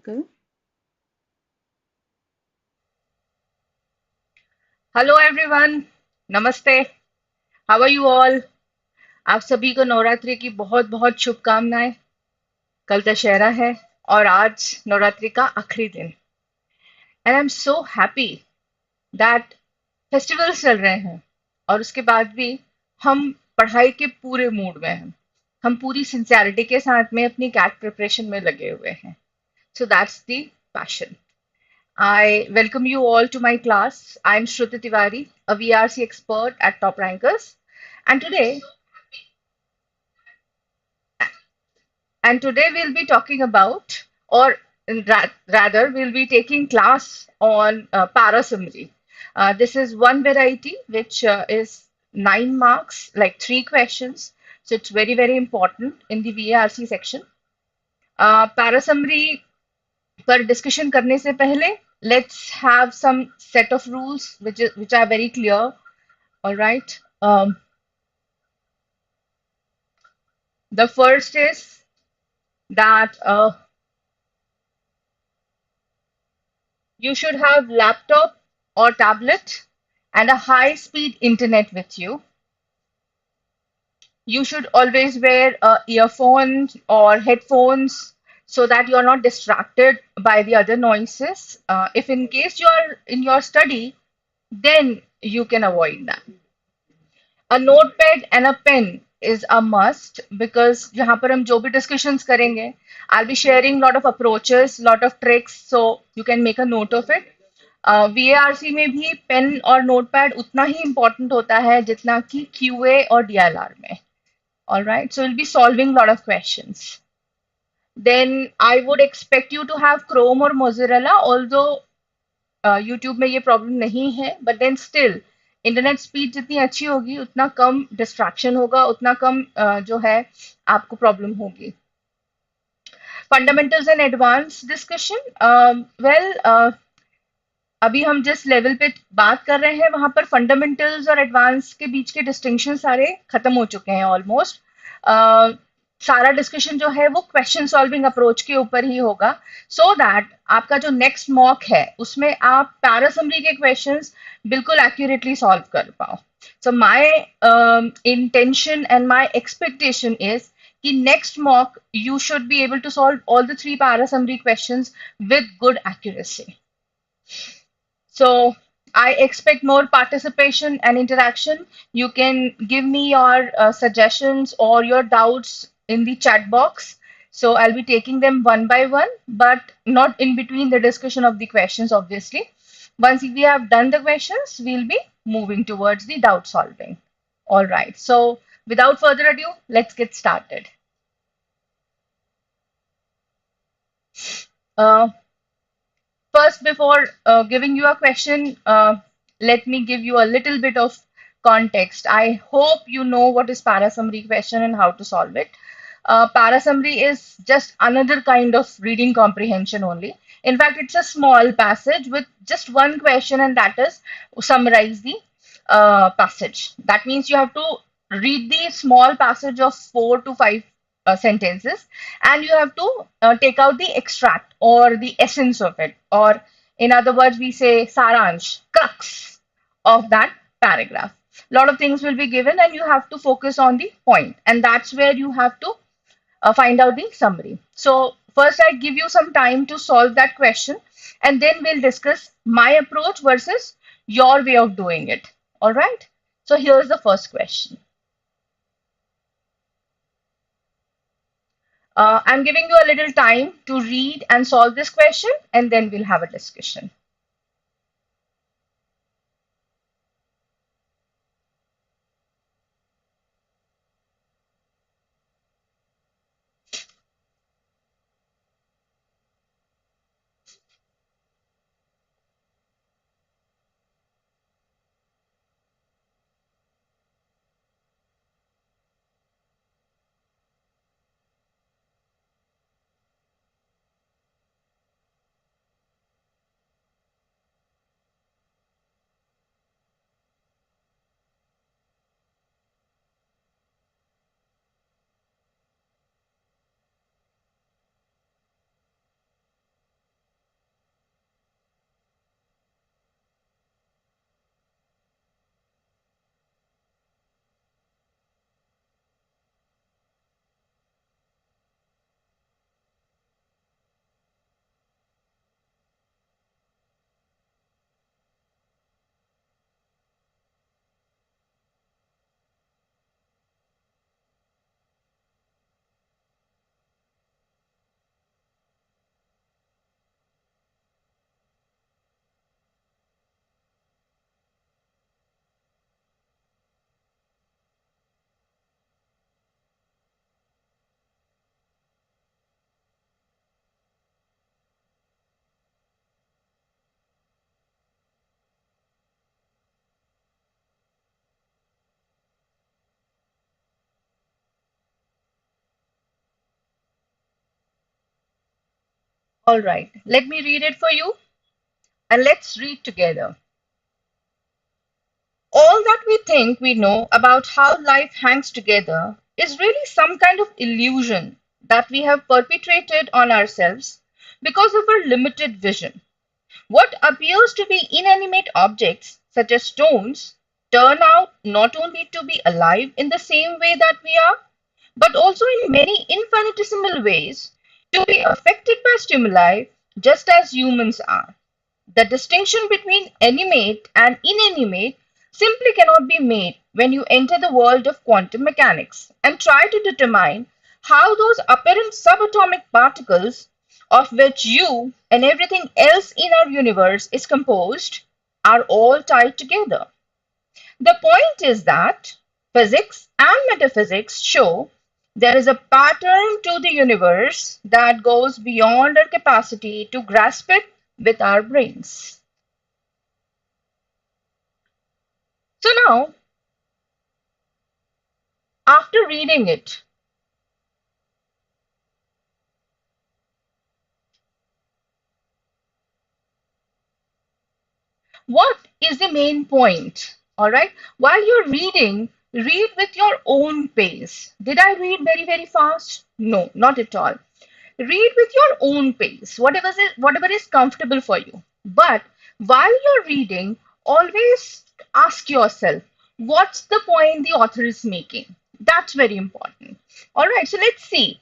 circle. Hello everyone. नमस्ते। How are you all? आप सभी को नवरात्रि की बहुत बहुत शुभकामनाएं। कल दशहरा है और आज नवरात्रि का आखिरी दिन। And I am so happy that festivals चल रहे हैं और उसके बाद भी हम पढ़ाई के पूरे मूड में हैं। हम पूरी सिंसियरिटी के साथ में अपनी कैट प्रिपरेशन में लगे हुए हैं। So that's the passion. I welcome you all to my class. I'm Shruti Tiwari, a VRC expert at Top Rankers. And today, and today we'll be talking about, or rather, we'll be taking class on parasummary. This is one variety which is 9 marks, like 3 questions. So it's very, very important in the VARC section. Parasummary पर discussion करने से पहले let's have some set of rules which are very clear. All right. The first is that you should have laptop or tablet and a high speed internet with you. You should always wear earphones or headphones so that you're not distracted by the other noises. If in case you're in your study, then you can avoid that. A notepad and a pen is a must because यहाँ पर हम जो भी discussions करेंगे, I'll be sharing lot of approaches, lot of tricks, so you can make a note of it. VARC में भी pen और notepad उतना ही important होता है जितना कि QA और DLR में. All right, so we'll be solving lot of questions. Then I would expect you to have Chrome or Mozilla, although YouTube में ये प्रॉब्लम नहीं है, but then still internet speed जितनी अच्छी होगी उतना कम डिस्ट्रैक्शन होगा, उतना कम जो है आपको प्रॉब्लम होगी. Fundamentals and advance discussion. Well, अभी हम जिस लेवल पे बात कर रहे हैं वहां पर फंडामेंटल्स और एडवांस के बीच के डिस्टिंक्शन सारे खत्म हो चुके हैं ऑलमोस्ट. सारा डिस्कशन जो है वो क्वेश्चन सॉल्विंग अप्रोच के ऊपर ही होगा, सो दैट आपका जो नेक्स्ट मॉक है उसमें आप पैरासमरी के क्वेश्चंस बिल्कुल एक्यूरेटली सॉल्व कर पाओ. So my intention and my expectation is कि next mock you should be able to solve all the 3 para summary questions with good accuracy. So I expect more participation and interaction. You can give me your suggestions or your doubts in the chat box. So I'll be taking them one by one, but not in between the discussion of the questions, obviously. Once we have done the questions, we'll be moving towards the doubt solving. All right. So without further ado, let's get started. Uh, First, before giving you a question, let me give you a little bit of context. I hope you know what is parasummary question and how to solve it. Parasummary is just another kind of reading comprehension only. In fact, it's a small passage with just one question, and that is summarize the passage. That means you have to read the small passage of 4 to 5 sentences, and you have to take out the extract or the essence of it, or in other words, we say saransh, crux of that paragraph. A lot of things will be given, and you have to focus on the point, and that's where you have to find out the summary. So, first, I give you some time to solve that question, and then we'll discuss my approach versus your way of doing it. All right. So, here's the first question. I'm giving you a little time to read and solve this question, and then we'll have a discussion. All right, let me read it for you and let's read together. All that we think we know about how life hangs together is really some kind of illusion that we have perpetrated on ourselves because of our limited vision. What appears to be inanimate objects, such as stones, turn out not only to be alive in the same way that we are, but also in many infinitesimal ways to be affected by stimuli just as humans are. The distinction between animate and inanimate simply cannot be made when you enter the world of quantum mechanics and try to determine how those apparent subatomic particles, of which you and everything else in our universe is composed, are all tied together. The point is that physics and metaphysics show there is a pattern to the universe that goes beyond our capacity to grasp it with our brains. So now, after reading it, what is the main point? All right. While you're reading, read with your own pace. Did I read very, very fast? No, not at all. Read with your own pace, whatever is comfortable for you. But while you're reading, always ask yourself, what's the point the author is making? That's very important. All right, so let's see.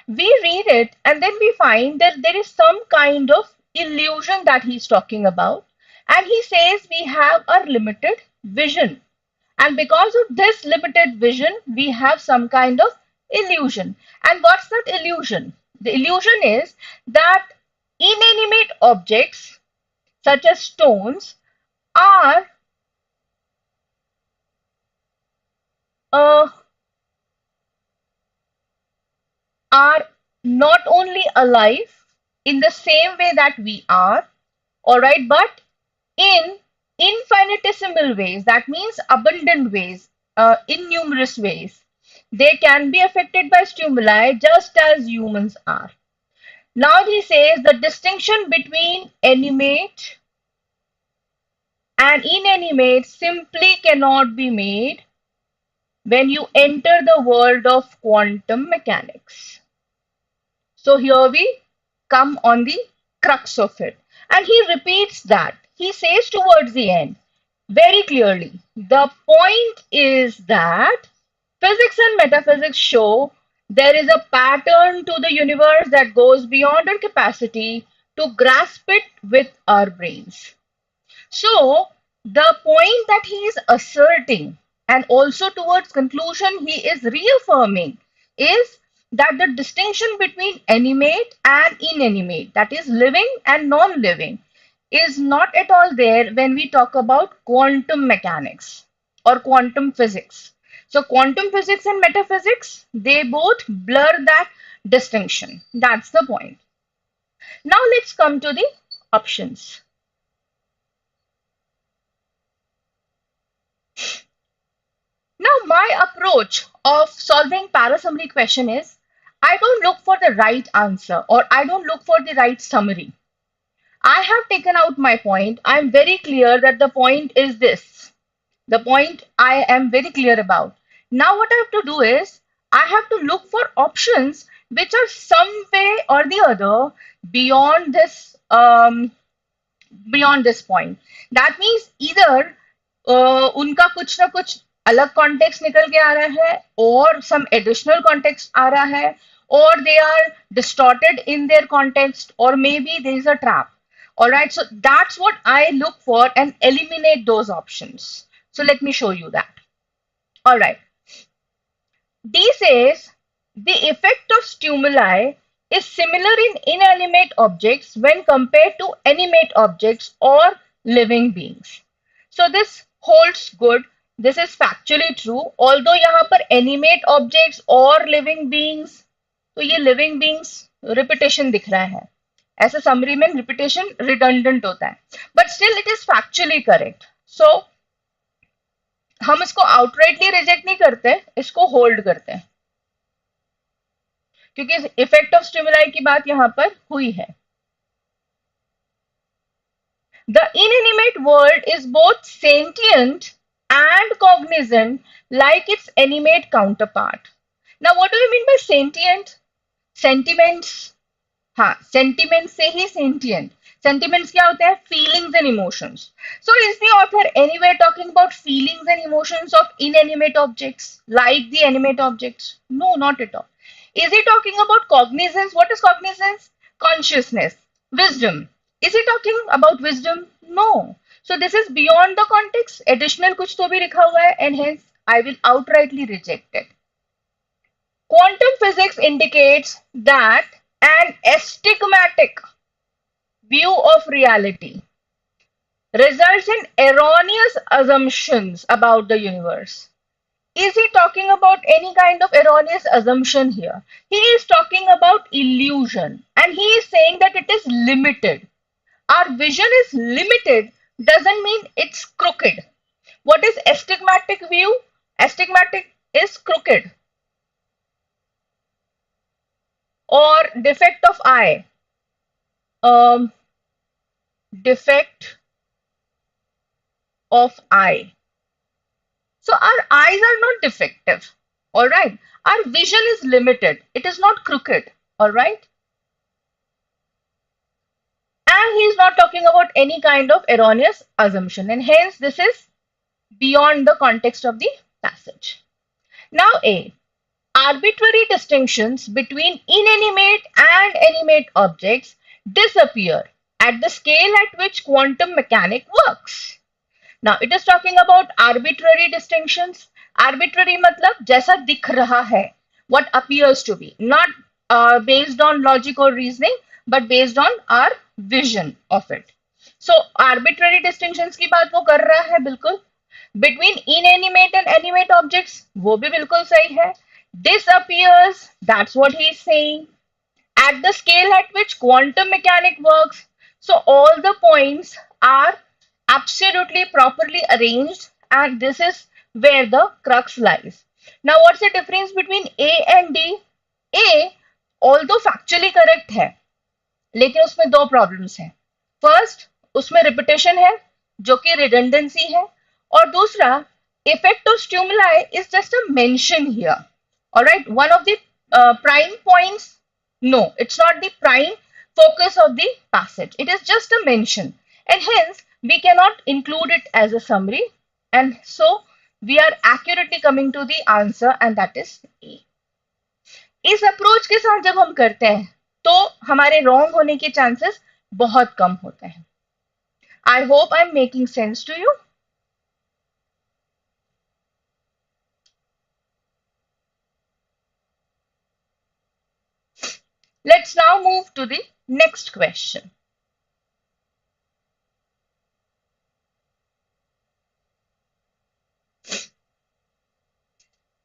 We read it and then we find that there is some kind of illusion that he's talking about. And he says we have a limited vision. And because of this limited vision, we have some kind of illusion. And what's that illusion? The illusion is that inanimate objects, such as stones, are uh, are not only alive in the same way that we are, all right, but in infinitesimal ways, that means abundant ways, in numerous ways. They can be affected by stimuli just as humans are. Now he says the distinction between animate and inanimate simply cannot be made when you enter the world of quantum mechanics. So here we come on the crux of it. And he repeats that. He says towards the end very clearly, the point is that physics and metaphysics show there is a pattern to the universe that goes beyond our capacity to grasp it with our brains. So the point that he is asserting and also towards conclusion he is reaffirming is that the distinction between animate and inanimate, that is living and non-living, is not at all there when we talk about quantum mechanics or quantum physics. So quantum physics and metaphysics, they both blur that distinction. That's the point. Now let's come to the options. Now, my approach of solving parasummary question is I don't look for the right answer or I don't look for the right summary. I have taken out my point. I am very clear that the point is this. The point I am very clear about. Now, what I have to do is I have to look for options which are some way or the other beyond this point. That means either उनका कुछ ना कुछ अलग context निकल के आ रहा है और some additional context आ रहा है or they are distorted in their context or maybe there is a trap. All right, so that's what I look for and eliminate those options. So let me show you that. All right. D says the effect of stimuli is similar in inanimate objects when compared to animate objects or living beings. So this holds good. This is factually true. Although यहाँ पर animate objects और living beings, तो ये living beings repetition दिख रहा है. ऐसा summary में repetition redundant होता है. But still it is factually correct. So हम इसको outrightly reject नहीं करते, इसको hold करते हैं. क्योंकि इफेक्ट ऑफ स्टिमुलाई की बात यहाँ पर हुई है. The inanimate world is both sentient and cognizant like its animate counterpart. Now, what do you mean by sentient? Sentiments, हाँ सेंटिमेंट से ही सेंटिएंट सेंटिमेंट्स क्या होते हैं feelings and emotions so is the author anyway talking about feelings and emotions of inanimate objects like the animate objects? No, not at all. Is he talking about cognizance? What is cognizance? Consciousness, wisdom. Is he talking about wisdom? No. So this is beyond the context. Additional कुछ तो भी लिखा हुआ है and hence I will outrightly reject it. Quantum physics indicates that an astigmatic view of reality results in erroneous assumptions about the universe. Is he talking about any kind of erroneous assumption here? He is talking about illusion and he is saying that it is limited. Our vision is limited doesn't mean it's crooked. What is astigmatic view? Astigmatic is crooked or defect of eye. Um, defect of eye. So our eyes are not defective. All right. Our vision is limited. It is not crooked. All right. And he is not talking about any kind of erroneous assumption. And hence, this is beyond the context of the passage. Now, A. Arbitrary distinctions between inanimate and animate objects disappear at the scale at which quantum mechanics works. Now it is talking about arbitrary distinctions. Arbitrary matlab जैसा दिख रहा है, what appears to be, not based on logic or reasoning, but based on our vision of it. So arbitrary distinctions की बात वो कर रहा है बिल्कुल. Between inanimate and animate objects, वो भी बिल्कुल सही है. Disappears, that's what he is saying. At the scale at which quantum mechanics works, so all the points are absolutely properly arranged and this is where the crux lies. Now what's the difference between A and D? A, although factually correct है, लेकिन उसमें दो problems हैं. First, उसमें repetition है जो कि redundancy है और दूसरा effect of stimuli is just a mention here. Alright, one of the prime points. No, it's not the prime focus of the passage. It is just a mention and hence we cannot include it as a summary and so we are accurately coming to the answer and that is A. इस approach के साथ जब हम करते हैं तो हमारे wrong होने के चांसेस बहुत कम होते हैं. I hope I am making sense to you. Let's now move to the next question.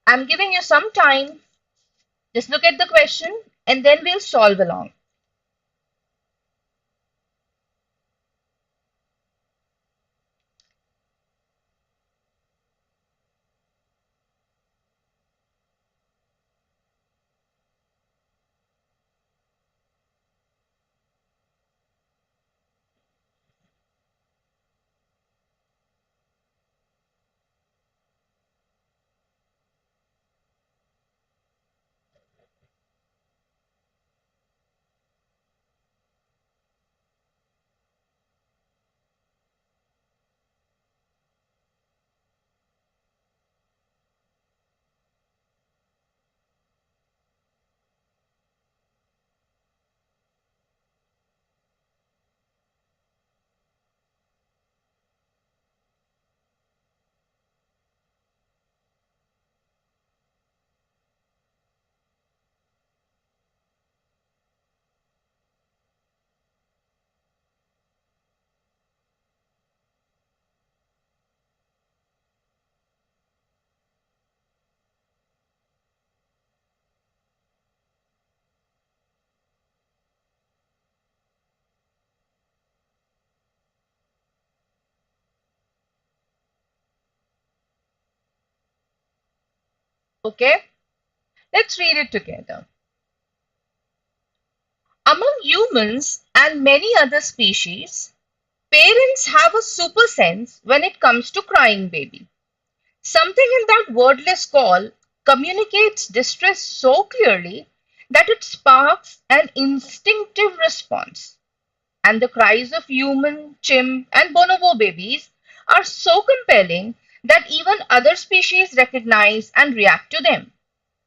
I'm giving you some time. Just look at the question and then we'll solve along. Okay, let's read it together. Among humans and many other species, Parents have a super sense when it comes to crying baby. Something in that wordless call communicates distress so clearly that it sparks an instinctive response. And the cries of human, chimp, and bonobo babies are so compelling that even other species recognize and react to them,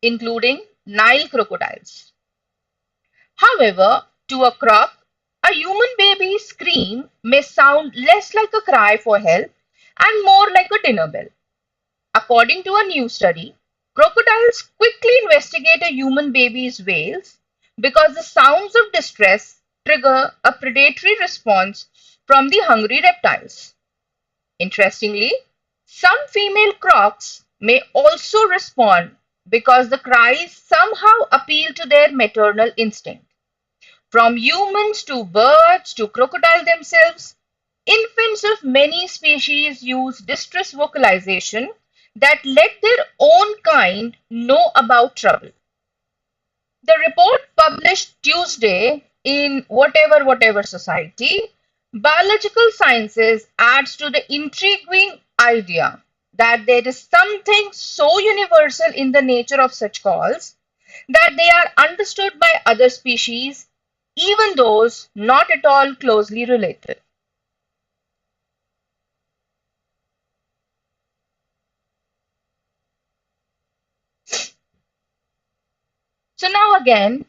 including Nile crocodiles. However, to a croc, a human baby's scream may sound less like a cry for help and more like a dinner bell. According to a new study, crocodiles quickly investigate a human baby's wails because the sounds of distress trigger a predatory response from the hungry reptiles. Interestingly, some female crocs may also respond because the cries somehow appeal to their maternal instinct. From humans to birds to crocodile themselves, infants of many species use distress vocalization that let their own kind know about trouble. The report published Tuesday in Whatever Society, Biological Sciences adds to the intriguing idea that there is something so universal in the nature of such calls that they are understood by other species, even those not at all closely related. So now again,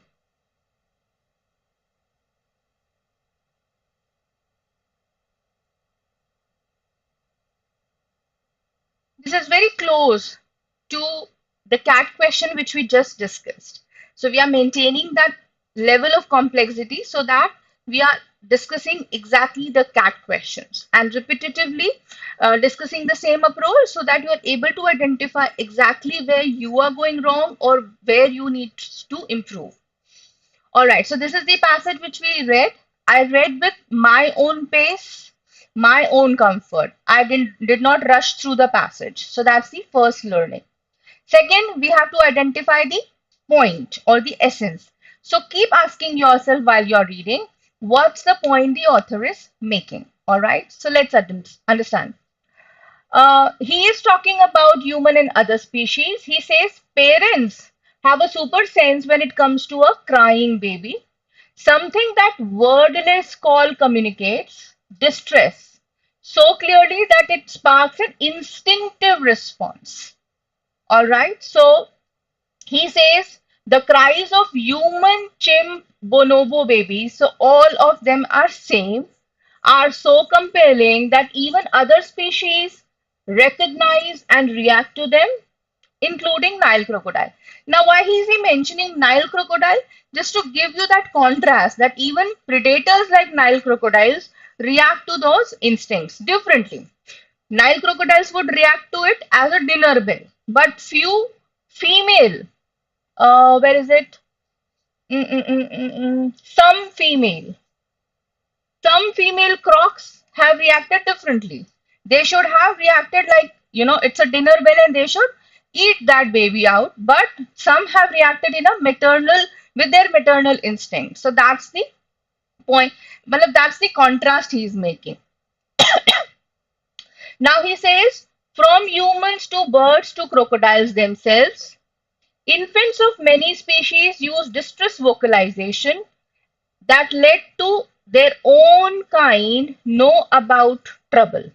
this is very close to the cat question which we just discussed. So we are maintaining that level of complexity so that we are discussing exactly the cat questions and repetitively discussing the same approach so that you are able to identify exactly where you are going wrong or where you need to improve. All right, so this is the passage which we read. I read with my own pace, my own comfort. I did not rush through the passage. So that's the first learning. Second, we have to identify the point or the essence. So keep asking yourself while you're reading, what's the point the author is making? All right, so let's understand. He is talking about human and other species. He says parents have a super sense when it comes to a crying baby, something that wordless call communicates distress so clearly that it sparks an instinctive response. All right, so he says the cries of human, chimp, bonobo babies, so all of them are same, are so compelling that even other species recognize and react to them, including Nile crocodile. Now, why is he mentioning Nile crocodile? Just to give you that contrast that even predators like Nile crocodiles react to those instincts differently. Nile crocodiles would react to it as a dinner bell, but few female, where is it? Some female crocs have reacted differently. They should have reacted like, it's a dinner bell and they should eat that baby out. But some have reacted in a maternal, with their maternal instinct. So that's the point. Well, that's the contrast he's making. Now he says, from humans to birds to crocodiles themselves, infants of many species use distress vocalization that led to their own kind know about trouble.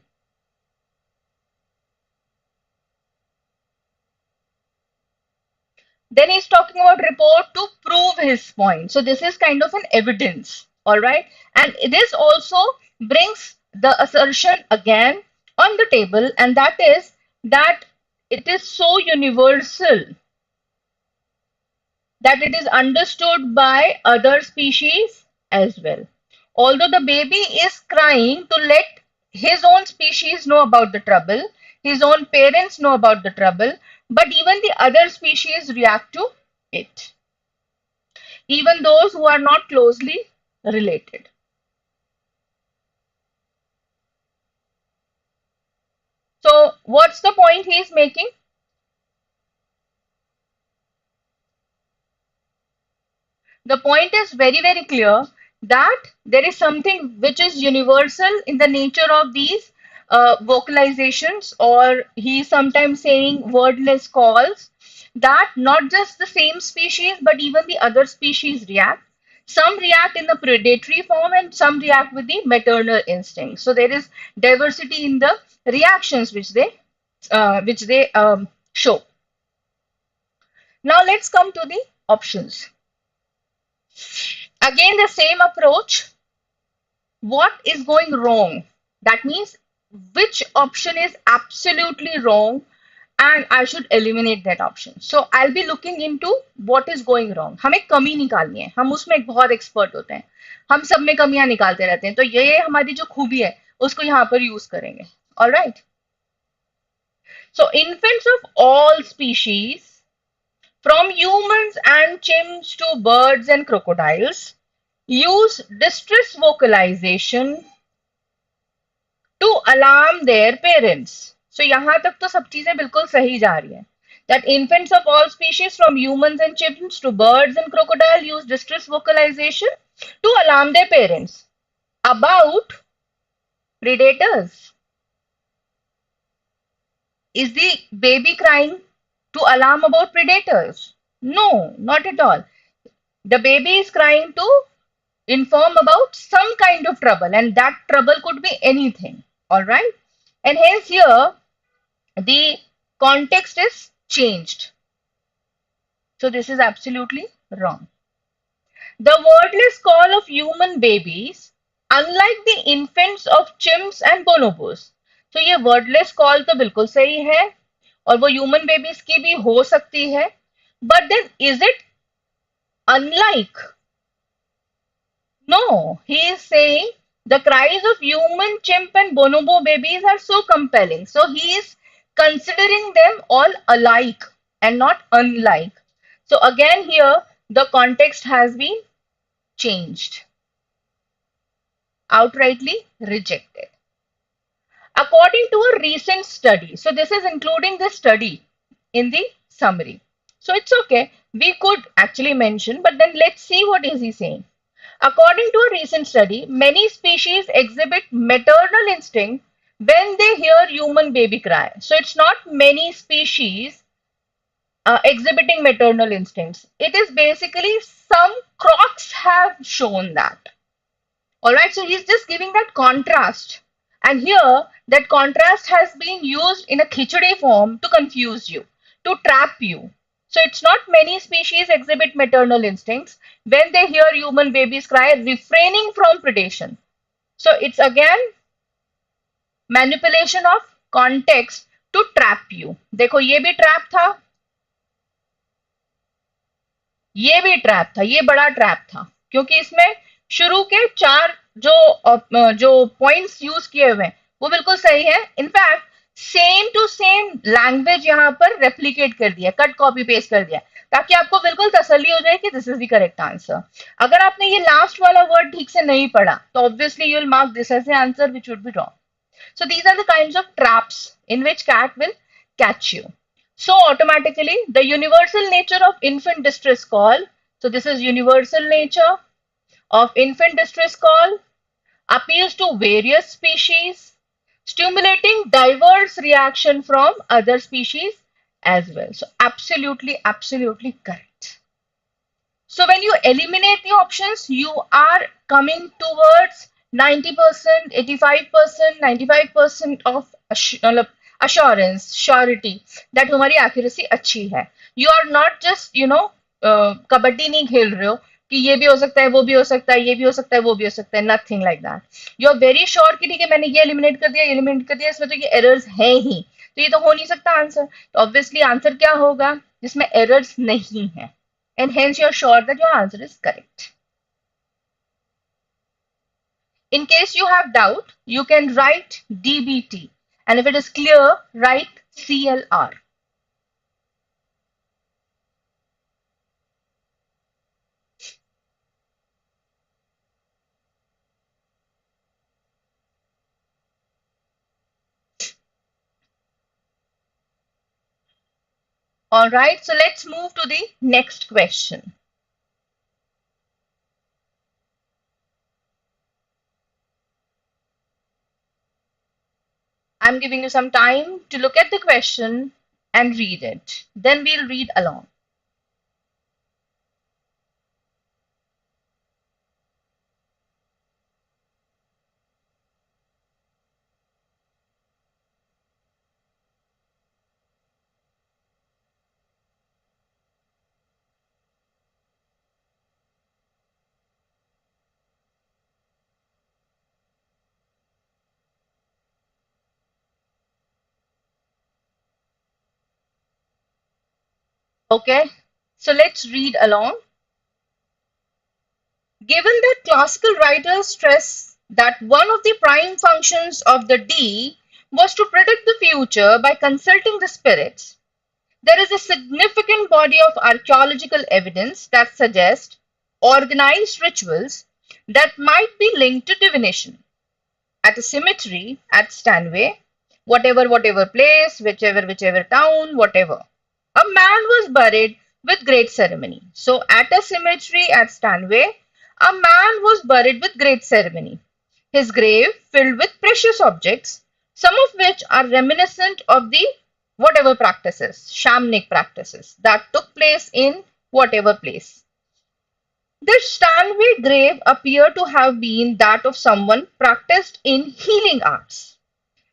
Then he's talking about report to prove his point. So this is kind of an evidence, all right? And this also brings the assertion again on the table, and that is that it is so universal that it is understood by other species as well. Although the baby is crying to let his own species know about the trouble, his own parents know about the trouble, but even the other species react to it, even those who are not closely related. So, what's the point he is making? The point is very, very clear that there is something which is universal in the nature of these vocalizations, or he sometimes saying wordless calls, that not just the same species but even the other species react. Some react in the predatory form and some react with the maternal instinct. So there is diversity in the reactions which they show. Now let's come to the options. Again, the same approach. What is going wrong? That means which option is absolutely wrong and I should eliminate that option. So I'll be looking into what is going wrong. हमें कमी निकालनी है, हम उसमें बहुत expert होते हैं, हम सब में कमियां निकालते रहते हैं, तो ये हमारी जो खूबी है उसको यहाँ पर यूज करेंगे. All right. So infants of all species, from humans and chimps to birds and crocodiles, use distress vocalization to alarm their parents. So यहाँ तक तो सब चीजें बिल्कुल सही जा रही है. That infants of all species from humans and chimps to birds and crocodile use distress vocalization to alarm their parents about predators. Is the baby crying to alarm about predators? No, not at all. The baby is crying to inform about some kind of trouble, and that trouble could be anything. All right. And hence here the context is changed. So this is absolutely wrong. The wordless call of human babies, unlike the infants of chimps and bonobos. So ये wordless call तो बिल्कुल सही है और वो human babies की भी हो सकती है. But then is it unlike? No, he is saying the cries of human, chimp, and bonobo babies are so compelling. So he is considering them all alike and not unlike. So again, here the context has been changed, outrightly rejected. According to a recent study, so this is including the study in the summary. So it's okay. We could actually mention, but then let's see what is he saying. According to a recent study, many species exhibit maternal instinct when they hear human baby cry. So it's not many species exhibiting maternal instincts. It is basically some crocs have shown that. All right, so he's just giving that contrast. And here, that contrast has been used in a khichdi form to confuse you, to trap you. So it's not many species exhibit maternal instincts when they hear human babies cry, refraining from predation. So it's again manipulation of context to trap you. देखो ये भी trap था, ये भी trap था, ये बड़ा trap था, क्योंकि इसमें शुरू के चार जो पॉइंट्स यूज किए हुए हैं वो बिल्कुल सही है. In fact same to same language यहाँ पर रेप्लिकेट कर दिया, कट कॉपी पेस्ट कर दिया, ताकि आपको बिल्कुल तसल्ली हो जाए कि this is the correct answer. अगर आपने ये लास्ट वाला वर्ड ठीक से नहीं पढ़ा तो obviously you will mark this as the answer which would be wrong. So these are the kinds of traps in which cat will catch you. So automatically the universal nature of infant distress call. So this is universal nature of infant distress call, appeals to various species, stimulating diverse reaction from other species as well. So absolutely, absolutely correct. So when you eliminate the options, you are coming towards 90%, 85%, 95% of assurance, surety that हमारी accuracy अच्छी है. You are not just, kabaddi नहीं खेल रहे हो कि ये भी हो सकता है, वो भी हो सकता है, ये भी हो सकता है, वो भी हो सकता है. Nothing like that. You are very sure कि ठीक है मैंने ये eliminate कर दिया, इसमें तो ये errors हैं ही. तो ये तो हो नहीं सकता आंसर. तो obviously आंसर क्या होगा जिसमें errors नहीं है. And hence you're sure that your answer is correct. In case you have doubt, you can write DBT, and if it is clear, write CLR. All right, so let's move to the next question. I'm giving you some time to look at the question and read it. Then we'll read along. Okay, so let's read along. Given that classical writers stress that one of the prime functions of the D was to predict the future by consulting the spirits, there is a significant body of archaeological evidence that suggests organized rituals that might be linked to divination. At a cemetery at Stanway, whatever place, whichever town, whatever. A man was buried with great ceremony. So at a cemetery at Stanway, a man was buried with great ceremony. His grave filled with precious objects, some of which are reminiscent of the whatever practices, shamanic practices that took place in whatever place. The Stanway grave appeared to have been that of someone practiced in healing arts,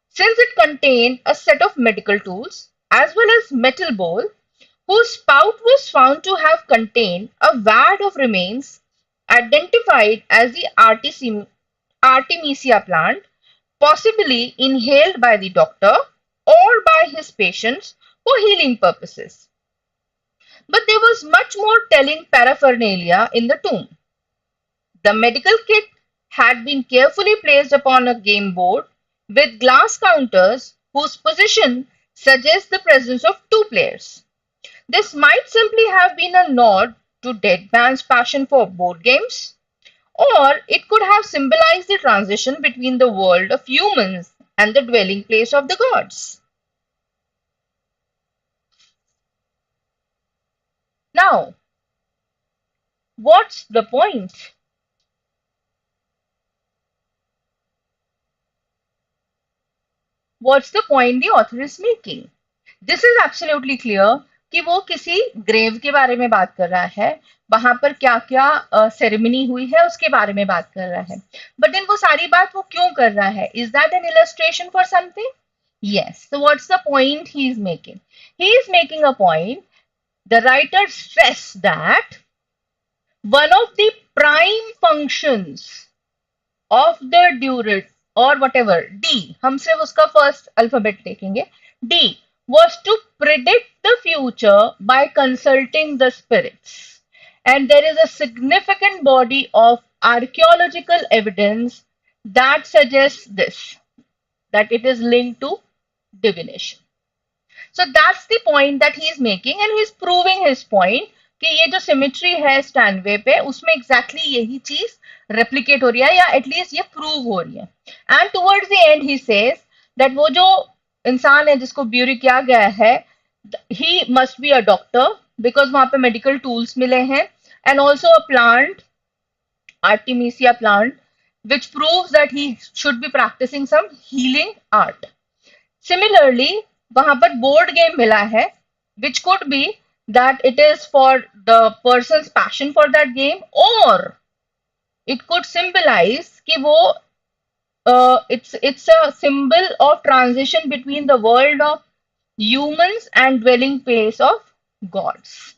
since it contained a set of medical tools as well as metal bowl whose spout was found to have contained a vat of remains identified as the Artemisia plant, possibly inhaled by the doctor or by his patients for healing purposes. But there was much more telling paraphernalia in the tomb. The medical kit had been carefully placed upon a game board with glass counters whose position suggests the presence of two players. This might simply have been a nod to Dead Man's passion for board games, or it could have symbolized the transition between the world of humans and the dwelling place of the gods. Now, what's the point? What's the point the author is making? This is absolutely clear कि वो किसी grave के बारे में बात कर रहा है, वहां पर क्या क्या सेरेमनी हुई है उसके बारे में बात कर रहा है. बट देन वो सारी बात वो क्यों कर रहा है? Is that N illustration for something? Yes. So what's the point he is making? He is making a point. The writer stressed that one of the prime functions of the duret or whatever D, हम सिर्फ उसका first alphabet देखेंगे. D was to predict the future by consulting the spirits. And there is a significant body of archaeological evidence that suggests this, that it is linked to divination. So that's the point that he is making and he is proving his point कि ये जो symmetry है स्टैनवे पे उसमें exactly यही चीज replicate हो रही है या एटलीस्ट ये प्रूव हो रही है. And towards the end he says that वो जो इंसान है जिसको ब्यूरी किया गया है he must be a doctor because वहां पे मेडिकल टूल्स मिले हैं and also a plant artemisia plant which proves that he should be practicing some healing art. Similarly, वहां पर बोर्ड गेम मिला है which could be that it is for the person's passion for that game or it could symbolize कि वो it's a symbol of transition between the world of humans and dwelling place of gods.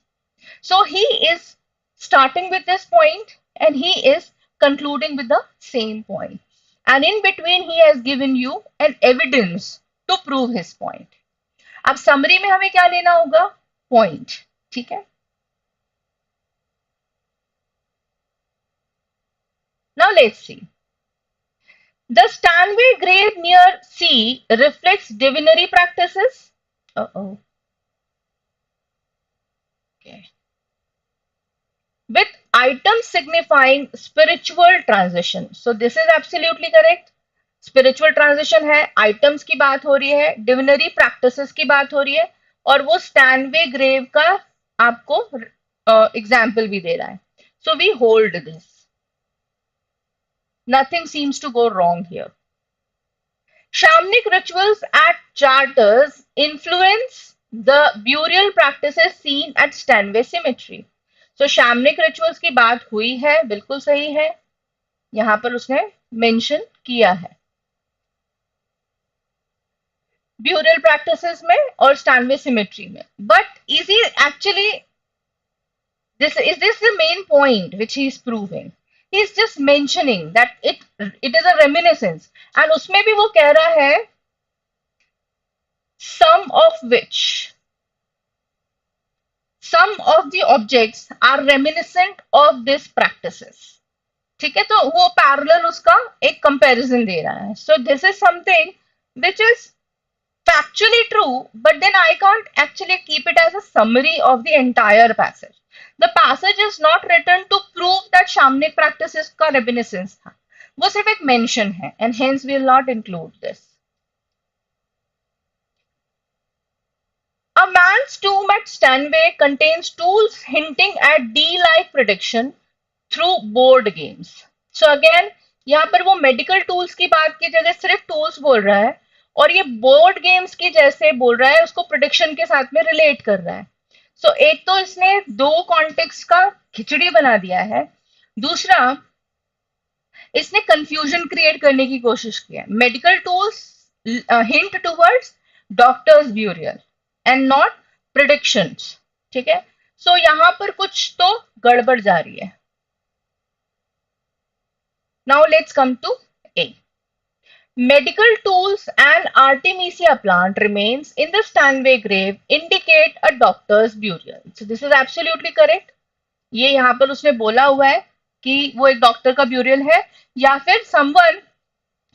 So he is starting with this point and he is concluding with the same point. And in between he has given you an evidence to prove his point. अब summary में हमें क्या लेना होगा? Point. ठीक है. Now let's see. The Stanway grave near sea reflects divinatory practices. Uh-oh. Okay. With items signifying spiritual transition. So this is absolutely correct. Spiritual transition है, items की बात हो रही है, डिविनरी प्रैक्टिसेस की बात हो रही है और वो स्टैनवे ग्रेव का आपको एग्जाम्पल भी दे रहा है. So we hold this. Nothing seems to go wrong here. Shamanic rituals at charters influence the burial practices seen at Stanway Cemetery. So shamanic rituals की बात हुई है, बिल्कुल सही है, यहाँ पर उसने मेंशन किया है burial practices में और Stanway Cemetery में. But is he actually this is this the main point which he is proving? He is just mentioning that it is a reminiscence and उसमें भी वो कह रहा है some of which some of the objects are reminiscent of these practices. ठीक है, तो वो पैरेलल उसका एक कंपैरिजन दे रहा है. So this is something which is factually true, but then I can't actually keep it as a summary of the entire passage. The passage is not written to prove that shamanic practices का reminiscence था. वो सिर्फ एक mention है, and hence we will not include this. A man's tomb at Stanway contains tools hinting at D-like prediction through board games. So again, यहाँ पर वो medical tools की बात की जगह सिर्फ टूल्स बोल रहा है और ये बोर्ड गेम्स की जैसे बोल रहा है, उसको प्रोडिक्शन के साथ में रिलेट कर रहा है. सो एक तो इसने दो कॉन्टेक्स्ट का खिचड़ी बना दिया है, दूसरा इसने कंफ्यूजन क्रिएट करने की कोशिश की है. Medical tools hint towards doctors burial and not predictions. ठीक है, सो यहाँ पर कुछ तो गड़बड़ जा रही है. Now let's come to A. Medical tools and Artemisia plant remains in the Stanway grave indicate a doctor's burial. So this is absolutely correct. ये यहाँ पर उसने बोला हुआ है कि वो एक डॉक्टर का ब्यूरियल है या फिर someone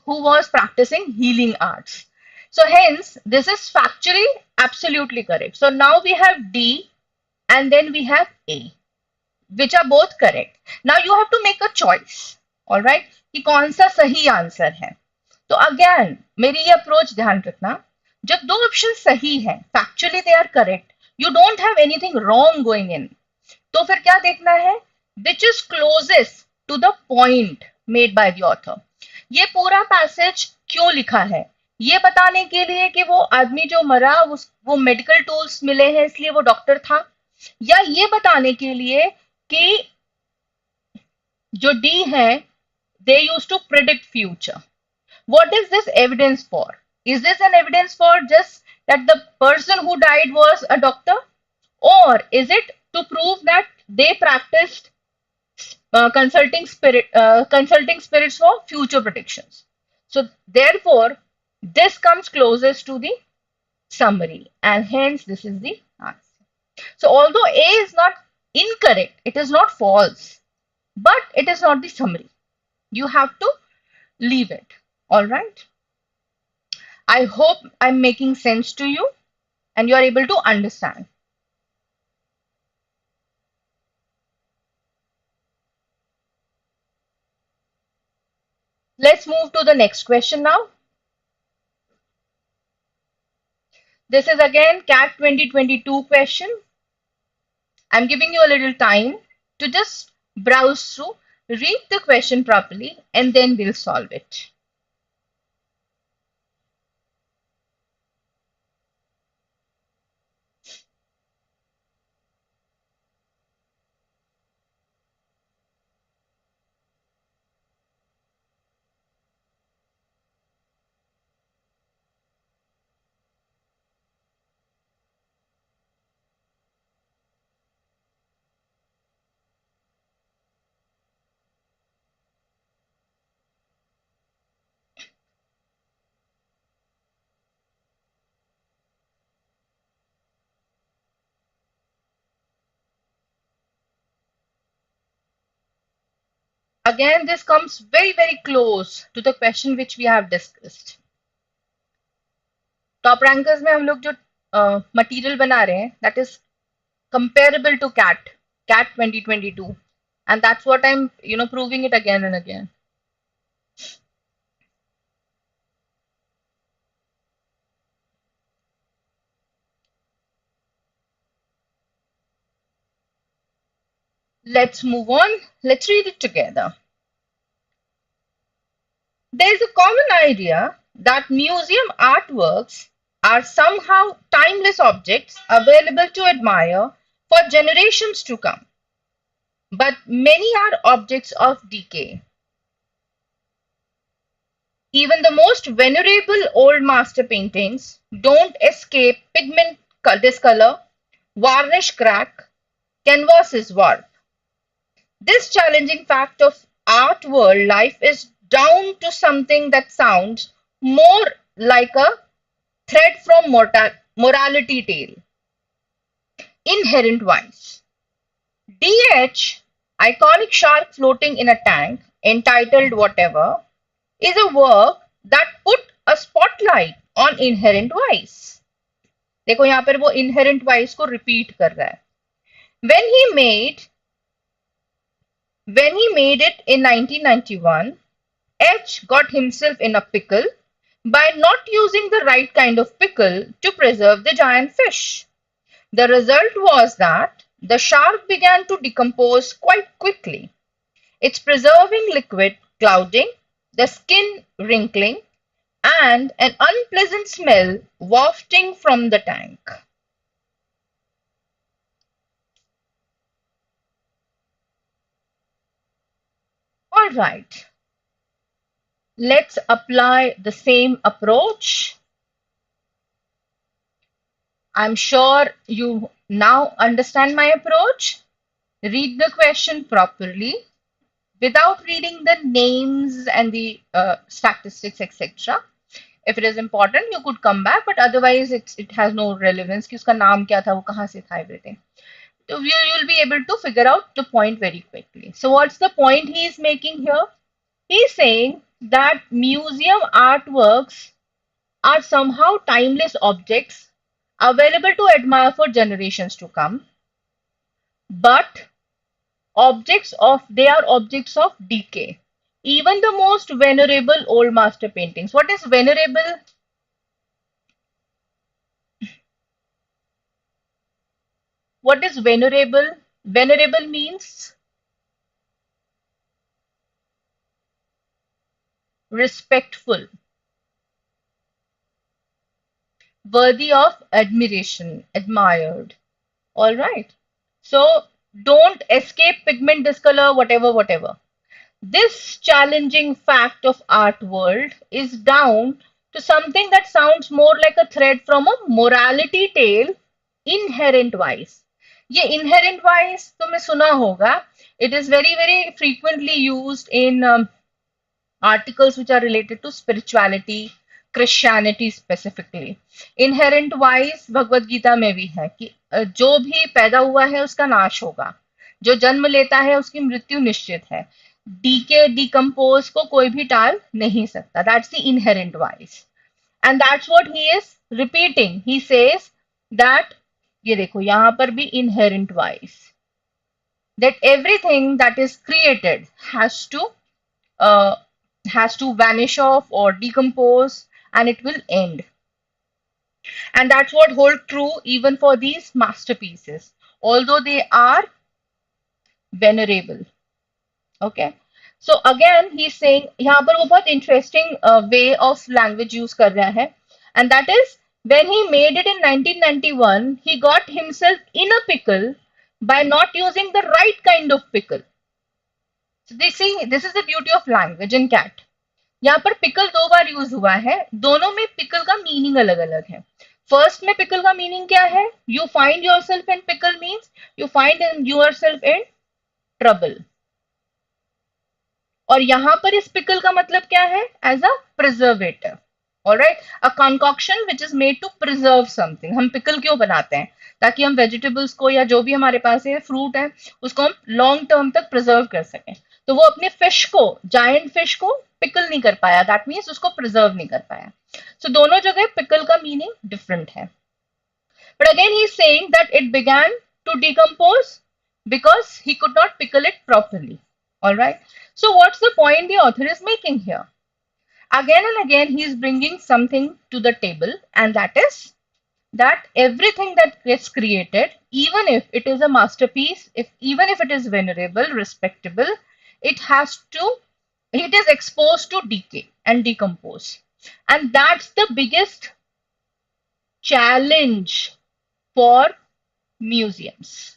who was practicing healing arts. So hence this is factually absolutely correct. So now we have D and then we have A, which are both correct. Now you have to make a choice. All right, कि कौन सा सही answer है. तो again मेरी ये approach ध्यान रखना, जब दो ऑप्शन सही है, factually they are correct, you don't have anything wrong going in, तो फिर क्या देखना है, which is closest to the point made by the author. ये पूरा पैसेज क्यों लिखा है, ये बताने के लिए कि वो आदमी जो मरा वो मेडिकल टूल्स मिले हैं इसलिए वो डॉक्टर था, या ये बताने के लिए कि जो डी है they used to predict future. What is this evidence for? Is this an evidence for just that the person who died was a doctor? Or is it to prove that they practiced consulting spirits for future predictions? So therefore, this comes closest to the summary and hence this is the answer. So although A is not incorrect, it is not false, but it is not the summary. You have to leave it. All right. I hope I'm making sense to you and you are able to understand. Let's move to the next question now. This is again CAT 2022 question. I'm giving you a little time to just browse through, read the question properly, and then we'll solve it. Again, this comes very close to the question which we have discussed. Top rankers में हम लोग जो material बना रहे हैं, that is comparable to CAT 2022, and that's what I'm proving it again and again. Let's move on. Let's read it together. There is a common idea that museum artworks are somehow timeless objects available to admire for generations to come. But many are objects of decay. Even the most venerable old master paintings don't escape pigment discolor, varnish crack, canvases warp. This challenging fact of art world life is down to something that sounds more like a thread from morality tale. Inherent vice. DH, iconic shark floating in a tank, entitled whatever, is a work that put a spotlight on inherent vice. देखो यहाँ पर वो inherent vice को repeat कर रहा है. When he made when he made it in 1991, H got himself in a pickle by not using the right kind of pickle to preserve the giant fish. The result was that the shark began to decompose quite quickly, its preserving liquid clouding, the skin wrinkling, and an unpleasant smell wafting from the tank. All right, let's apply the same approach. I'm sure you now understand my approach. Read the question properly without reading the names and the statistics, etc. If it is important, you could come back, but otherwise it has no relevance कि उसका नाम क्या था, वो कहाँ से था, everything. So you'll be able to figure out the point very quickly. So what's the point he is making here? He's saying that museum artworks are somehow timeless objects available to admire for generations to come, but they are objects of decay. Even the most venerable old master paintings. What is venerable? What is venerable? Venerable means respectful, worthy of admiration, admired. All right. So don't escape pigment discolor, whatever, whatever. This challenging fact of art world is down to something that sounds more like a thread from a morality tale, inherent vice. ये inherent vice तुमने सुना होगा. It is very very frequently used in articles which are related to spirituality, Christianity specifically. Inherent wise Bhagavad Gita में भी है कि जो भी पैदा हुआ है उसका नाश होगा, जो जन्म लेता है उसकी मृत्यु निश्चित है, डीके डिकम्पोज को कोई भी टाल नहीं सकता. That's the inherent wise and that's what he is repeating. He says that, ये देखो यहाँ पर भी inherent wise, that everything that is created has to vanish off or decompose, and it will end. And that's what holds true even for these masterpieces, although they are venerable. Okay. So again he's saying, यहाँ पर वो बहुत interesting way of language use कर रहा है, and that is when he made it in 1991, he got himself in a pickle by not using the right kind of pickle. So they see, this is the beauty of language in cat. यहाँ पर pickle दो बार use हुआ है, दोनों में pickle का meaning अलग अलग है. फर्स्ट में पिकल का मीनिंग क्या है? You find yourself in pickle means you find yourself in trouble. और यहाँ पर इस पिकल का मतलब क्या है? As a preservative. Alright, a concoction which is made to preserve something. हम पिकल क्यों बनाते हैं? ताकि हम वेजिटेबल्स को या जो भी हमारे पास है फ्रूट है उसको हम लॉन्ग टर्म तक प्रिजर्व कर सकें. तो वो अपने फिश को, जायंट फिश को पिकल नहीं कर पाया, दैट मीन्स उसको प्रिजर्व नहीं कर पाया. सो दोनों जगह पिकल का मीनिंग डिफरेंट है. But again he is saying that it began to decompose because he could not pickle it properly. All right. So what's the point the author is making here? Again and again, he is bringing something to the table, and that is that everything that gets created, even if it is a masterpiece, even if it is venerable, respectable, it is exposed to decay and decompose. And that's the biggest challenge for museums.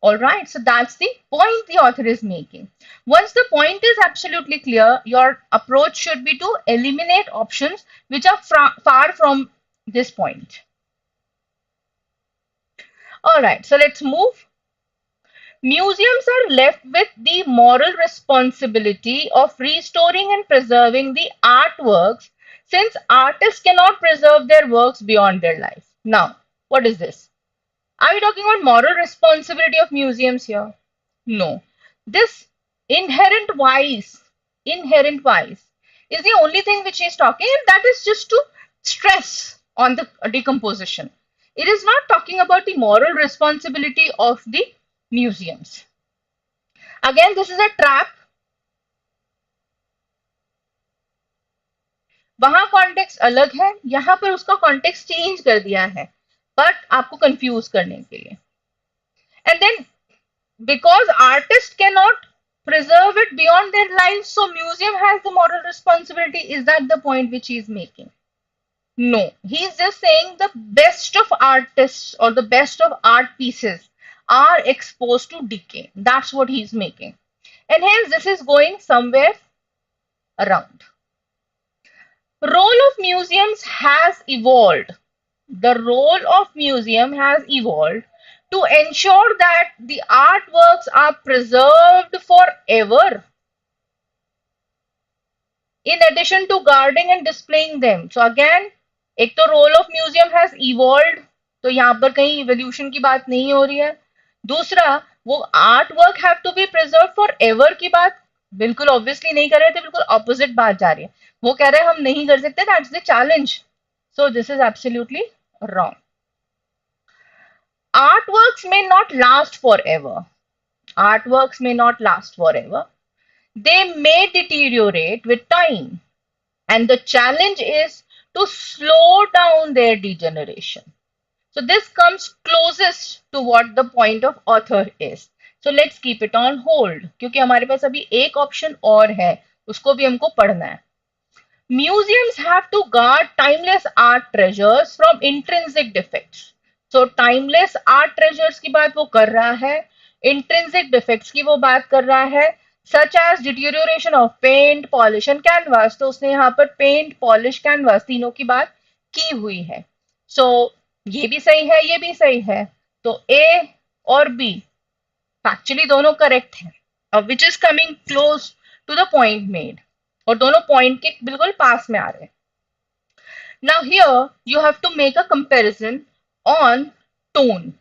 All right, so that's the point the author is making. Once the point is absolutely clear, your approach should be to eliminate options which are far from this point. All right, so let's move. Museums are left with the moral responsibility of restoring and preserving the artworks since artists cannot preserve their works beyond their life. Now, what is this? Are we talking about moral responsibility of museums here? No. This inherent vice, inherent vice, is the only thing which he is talking, and that is just to stress on the decomposition. It is not talking about the moral responsibility of the museums. Again, this is a trap. वहां context अलग है, यहां पर उसका context change कर दिया है, but आपको कंफ्यूज करने के लिए. And then because artists cannot preserve it beyond their lives, so museum has the moral responsibility. Is that the point which he is making? No, he is just saying the best of artists or the best of art pieces are exposed to decay. That's what he is making, and hence this is going somewhere around. Role of museums has evolved. The role of museum has evolved to ensure that the artworks are preserved forever, in addition to guarding and displaying them. So again, एक तो role of museum has evolved, तो यहाँ पर कहीं evolution की बात नहीं हो रही है. दूसरा, वो art work have to be preserve forever की बात बिल्कुल ऑब्वियसली नहीं कर रहे थे, बिल्कुल ऑपोजिट बात जा रही है. वो कह रहे हैं हम नहीं कर सकते, that's the challenge. So this is absolutely wrong. Artworks may not last forever. Artworks may not last forever. They may deteriorate with time. And the challenge is to slow down their degeneration. So this comes closest to what the point of author is. So let's keep it on hold. क्योंकि हमारे पास अभी एक option और है, उसको भी हमको पढ़ना है. Museums have to guard timeless art treasures from intrinsic defects. So timeless art treasures की बात वो कर रहा है, intrinsic defects की वो बात कर रहा है, such as deterioration of paint, polish and canvas. तो उसने यहाँ पर paint, polish, canvas तीनों की बात की हुई है. So ये भी सही है, ये भी सही है. तो A और B factually दोनों करेक्ट हैं. Which is coming close to the point made. और दोनों पॉइंट के बिल्कुल पास में आ रहे हैं. Now here you have to make a comparison on tone.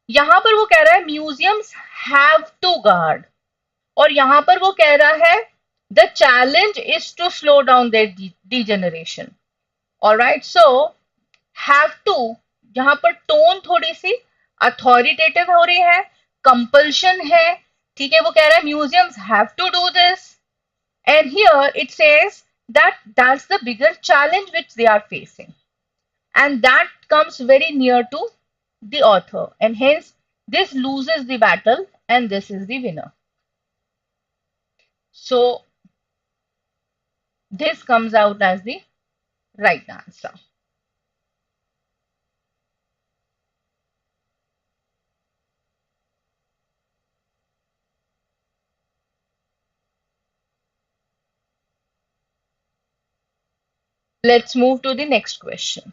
यहां पर वो कह रहा है म्यूजियम्स हैव टू गार्ड, और यहां पर वो कह रहा है the challenge is to slow down their degeneration. Alright, so have to, यहां पर टोन थोड़ी सी अथॉरिटेटिव हो रही है, कंपल्शन है. ठीक है, वो कह रहा है museums have to do this. And here it says that that's the bigger challenge which they are facing. And that comes very near to the author. And hence, this loses the battle and this is the winner. So, this comes out as the right answer. Let's move to the next question.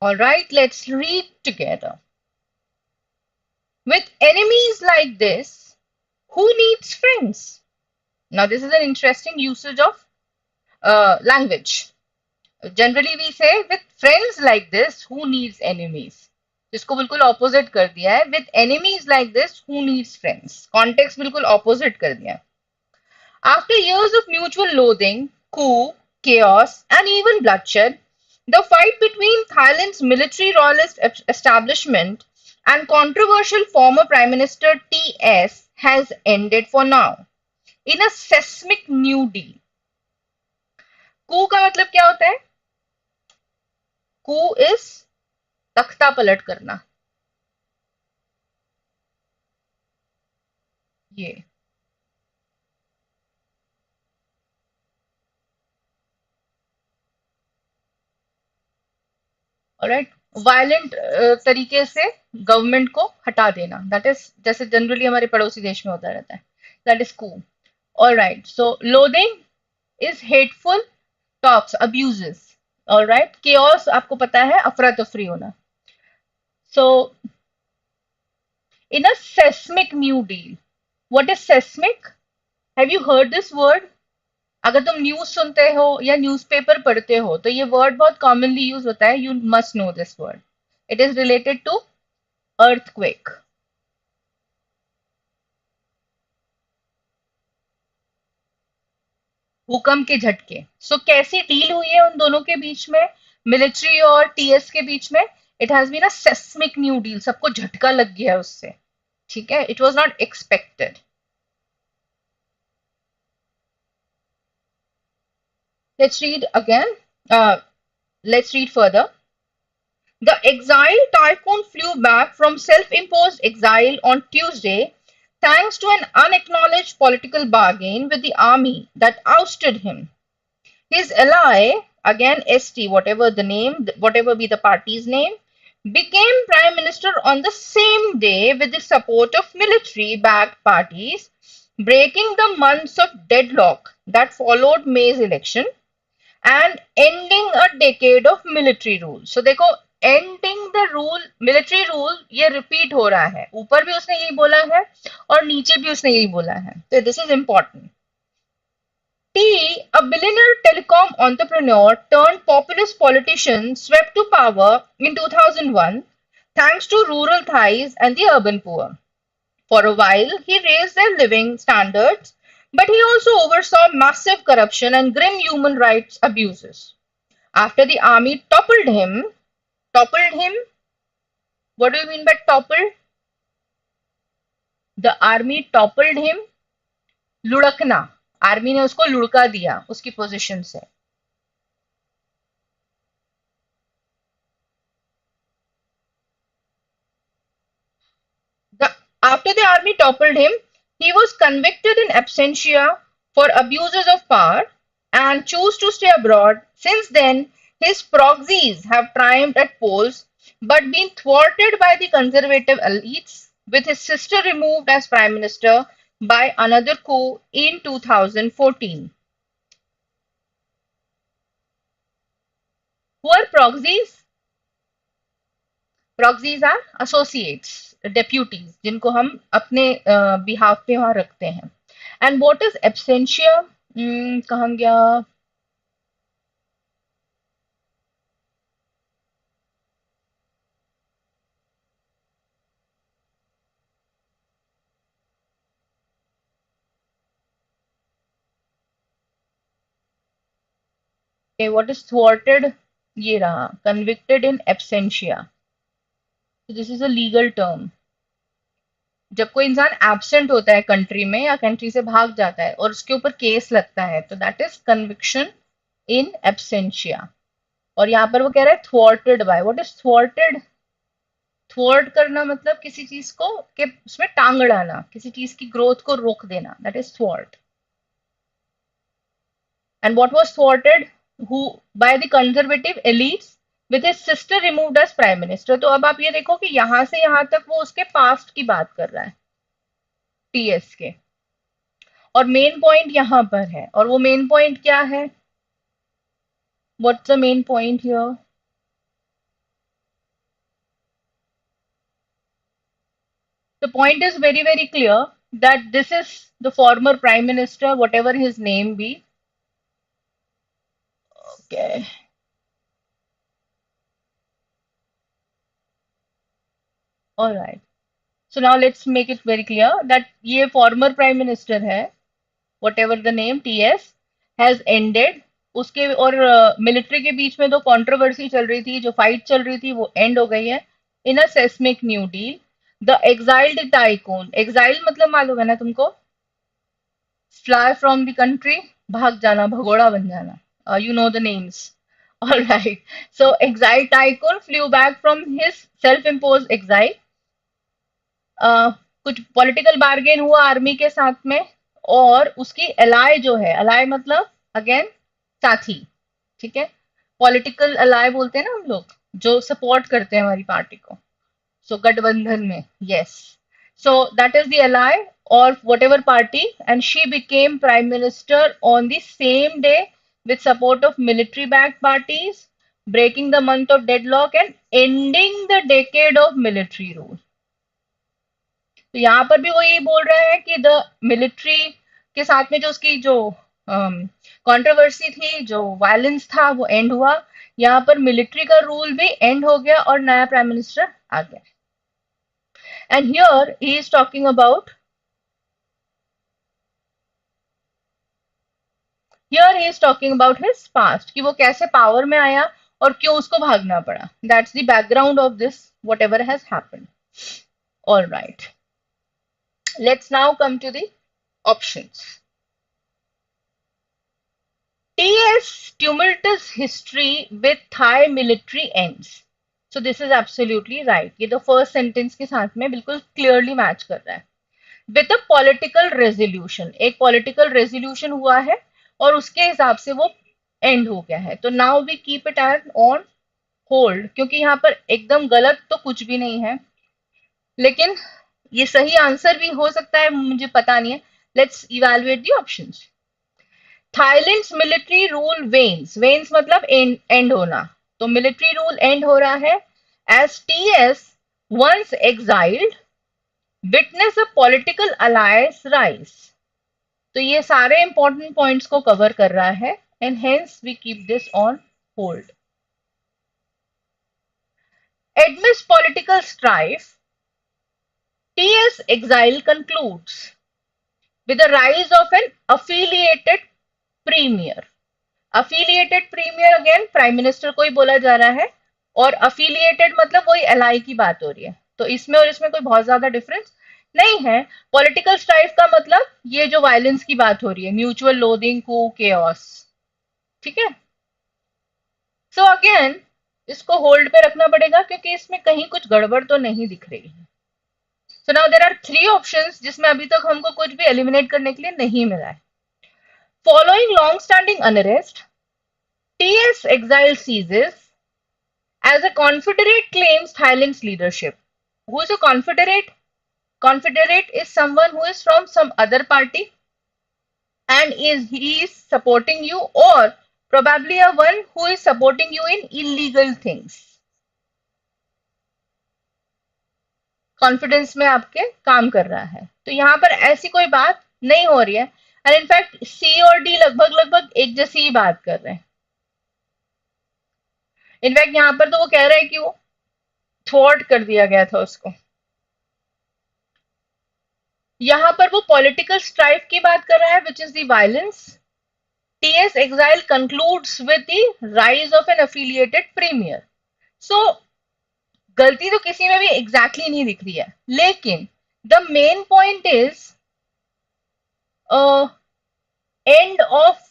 All right, let's read together. With enemies like this, who needs friends? Now, this is an interesting usage of language. Generally, we say with friends like this, who needs enemies? इसको बिल्कुल opposite कर दिया है, with enemies like this who needs friends, context बिल्कुल opposite कर दिया है। After years of mutual loathing, coup, chaos, and even bloodshed, the fight between Thailand's military royalist establishment and controversial former Prime Minister T.S. has ended for now in a seismic new deal. coup का मतलब क्या होता है? coup is तख्ता पलट करना, ये। Alright, violent तरीके से गवर्नमेंट को हटा देना, दैट इज जैसे जनरली हमारे पड़ोसी देश में होता रहता है, that is coup. Alright, so loathing is hateful talks, abuses. Alright, chaos आपको पता है, अफरा तफरी होना। So in a seismic new deal, what is seismic? Have you heard this word? अगर तुम न्यूज सुनते हो या न्यूज़पेपर पढ़ते हो तो ये वर्ड बहुत कॉमनली यूज होता है, you must know this word. It is related to earthquake, भूकंप के झटके। सो कैसी डील हुई है उन दोनों के बीच में, मिलिट्री और टीएस के बीच में? It has been a seismic new deal, सबको झटका लग गया है उससे। ठीक है, it was not expected. Let's read again, let's read further. The exiled tycoon flew back from self-imposed exile on Tuesday thanks to an unacknowledged political bargain with the army that ousted him. His ally, again ST, whatever the name, whatever be the party's name, became prime minister on the same day with the support of military-backed parties, breaking the months of deadlock that followed May's election and ending a decade of military rule. So देखो, ending the rule, military rule, ये repeat हो रहा है, ऊपर भी उसने यही बोला है और नीचे भी उसने यही बोला है, तो this is important. T, a billionaire telecom entrepreneur turned populist politician, swept to power in 2001 thanks to rural Thais and the urban poor. For a while, he raised their living standards, but he also oversaw massive corruption and grim human rights abuses. After the army toppled him, what do you mean by toppled? The army toppled him, लुढ़कना, army ने उसको लुढ़का दिया उसकी position से। The, after the army toppled him, he was convicted in absentia for abuses of power and chose to stay abroad. Since then, his proxies have triumphed at polls but been thwarted by the conservative elites, with his sister removed as prime minister by another coup in 2014. Who are proxies? Proxies are associates, deputies, जिनको हम अपने behalf पे वहां रखते हैं। And what is absentia? कहाँ गया? What is thwarted? ये रहा, convicted in absentia. This is a legal term. जब कोई इंसान एब्सेंट होता है कंट्री में या कंट्री से भाग जाता है और उसके ऊपर केस लगता है तो that is conviction in absentia. और यहाँ पर वो कह रहा है thwarted by. What is thwarted? Thwart करना मतलब किसी चीज को के उसमें टांग अड़ाना, किसी चीज की ग्रोथ को रोक देना, that is thwart. And what was thwarted? Who? By the conservative elites with his sister removed as prime minister. तो अब आप ये देखो कि यहां से यहां तक वो उसके पास्ट की बात कर रहा है, टीएस के। और मेन पॉइंट यहां पर है, और वो मेन पॉइंट क्या है? What's the main point here? The point is very, very clear that this is the former prime minister, whatever his name be. Okay. Alright, so now let's make it very clear that ये former prime minister है, whatever the name TS has ended. उसके और military के बीच में जो controversy चल रही थी, जो फाइट चल रही थी, वो एंड हो गई है in a seismic new deal. The exiled tycoon, exile मतलब मालूम है ना तुमको, फ्लाई फ्रॉम द कंट्री, भाग जाना, भगोड़ा बन जाना, you know the names. All right, so exile tycoon flu back from his self impose exile. कुछ पॉलिटिकल बार्गेन हुआ आर्मी के साथ में, और उसकी अलाय जो है, अलाय मतलब अगेन साथी, ठीक है, पॉलिटिकल अलाय बोलते हैं ना हम लोग, जो सपोर्ट करते हैं हमारी पार्टी को, सो गठबंधन में, yes, so that is the ally और whatever party, and she became prime minister on the same day with support of military backed parties, breaking the month of deadlock and ending the decade of military rule. तो यहाँ पर भी वो यही बोल रहे हैं कि द मिलिट्री के साथ में जो उसकी जो कंट्रोवर्सी थी, जो वायलेंस था, वो एंड हुआ. यहाँ पर मिलिट्री का रूल भी एंड हो गया और नया प्राइम मिनिस्टर आ गया. And here he is talking about, here he is talking about his past, कि वो कैसे पावर में आया और क्यों उसको भागना पड़ा. That's the background of this what ever has happened. All right, let's now come to the options. TS tumultuous history with Thai military ends. So this is absolutely right. ये तो फर्स्ट सेंटेंस के साथ में बिल्कुल clearly match कर रहा है. With a political resolution, एक पॉलिटिकल रेजोल्यूशन हुआ है और उसके हिसाब से वो एंड हो गया है. तो now we keep it at on hold, क्योंकि यहाँ पर एकदम गलत तो कुछ भी नहीं है, लेकिन ये सही आंसर भी हो सकता है, मुझे पता नहीं है. Let's evaluate the options. Thailand's military rule wanes, wanes मतलब एंड होना, तो मिलिट्री रूल एंड हो रहा है as TS once exiled witness a political alliance rise. तो ये सारे इंपॉर्टेंट पॉइंट्स को कवर कर रहा है, and hence we keep this on hold. एडमिस political strife, TS exile concludes with the rise of an affiliated premier. Affiliated premier again prime minister को ही बोला जा रहा है, और affiliated मतलब वही एलाई की बात हो रही है. तो इसमें और इसमें कोई बहुत ज्यादा डिफरेंस नहीं है. पॉलिटिकल स्ट्राइफ का मतलब ये जो वायलेंस की बात हो रही है, म्यूचुअल लोदिंग, कू, केओस, ठीक है. सो अगेन इसको होल्ड पे रखना पड़ेगा, क्योंकि इसमें कहीं कुछ गड़बड़ तो नहीं दिख रही है. So now there are three options जिसमें अभी तक हमको कुछ भी एलिमिनेट करने के लिए नहीं मिला है. Following long-standing unrest, TS exile ceases as a confederate claims Thailand's leadership. Who is a confederate? Confederate is someone who is from some other party and he is supporting you, or probably a one who is supporting you in illegal things. Confidence में आपके काम कर रहा है. तो यहाँ पर ऐसी कोई बात नहीं हो रही है, एंड इनफैक्ट सी और डी लगभग लगभग एक जैसी ही बात कर रहे हैं. इनफैक्ट यहाँ पर तो वो कह रहे हैं कि वो थ्वॉर्ट कर दिया गया था उसको. यहाँ पर वो पॉलिटिकल स्ट्राइफ की बात कर रहा है, which is the violence. TS exile concludes with the rise of an affiliated premier. So गलती तो किसी में भी एग्जैक्टली नहीं दिख रही है, लेकिन the main point is end of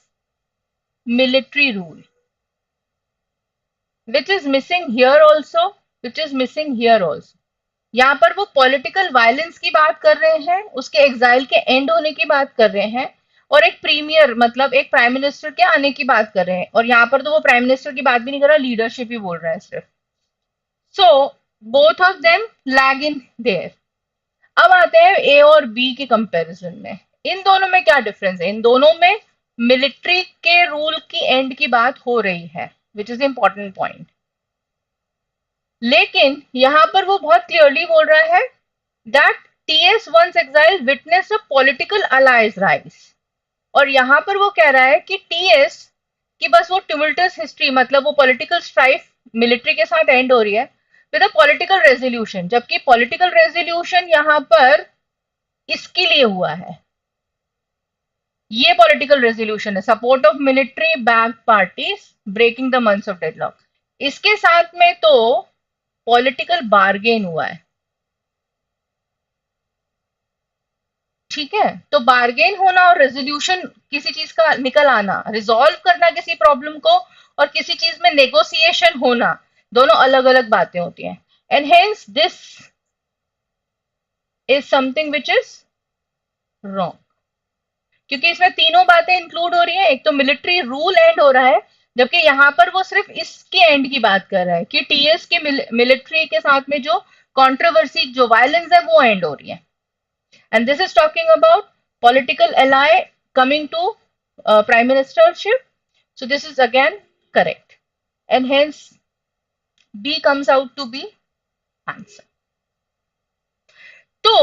military rule, which is missing here also, which is missing here also. यहाँ पर वो पॉलिटिकल वायलेंस की बात कर रहे हैं, उसके एग्जाइल के एंड होने की बात कर रहे हैं, और एक प्रीमियर मतलब एक प्राइम मिनिस्टर के आने की बात कर रहे हैं. और यहाँ पर तो वो प्राइम मिनिस्टर की बात भी नहीं कर रहा, लीडरशिप ही बोल रहा है सिर्फ. So both of them lag in their. अब आते हैं ए और बी के कंपैरिजन में. इन दोनों में क्या डिफरेंस है? इन दोनों में मिलिट्री के रूल की एंड की बात हो रही है, विच इज इंपॉर्टेंट पॉइंट. लेकिन यहां पर वो बहुत क्लियरली बोल रहा है that TS once exile witness a political alliance rise. और यहां पर वो कह रहा है कि टीएस की बस वो ट्यूमल्टस हिस्ट्री, मतलब वो पॉलिटिकल स्ट्राइफ मिलिट्री के साथ एंड हो रही है, विद अ पॉलिटिकल रेजोल्यूशन, जबकि पॉलिटिकल रेजोल्यूशन यहाँ पर इसके लिए हुआ है। ये पॉलिटिकल रेजोल्यूशन है, support of military back parties breaking the months of deadlock. इसके साथ में तो पॉलिटिकल बार्गेन हुआ है। ठीक है, तो बार्गेन होना और रेजोल्यूशन किसी चीज का निकल आना, रिजॉल्व करना किसी प्रॉब्लम को, और किसी चीज में नेगोशिएशन होना, दोनों अलग अलग बातें होती हैं। And hence this is something which is wrong, क्योंकि इसमें तीनों बातें इंक्लूड हो रही है। एक तो मिलिट्री रूल एंड हो रहा है, जबकि यहाँ पर वो सिर्फ इसके एंड की बात कर रहा है कि टीएस के मिलिट्री के साथ में जो कंट्रोवर्सी, जो वायलेंस है, वो एंड हो रही है। And this is talking about political ally coming to prime ministership. So this is again correct. And hence B comes out to be answer. तो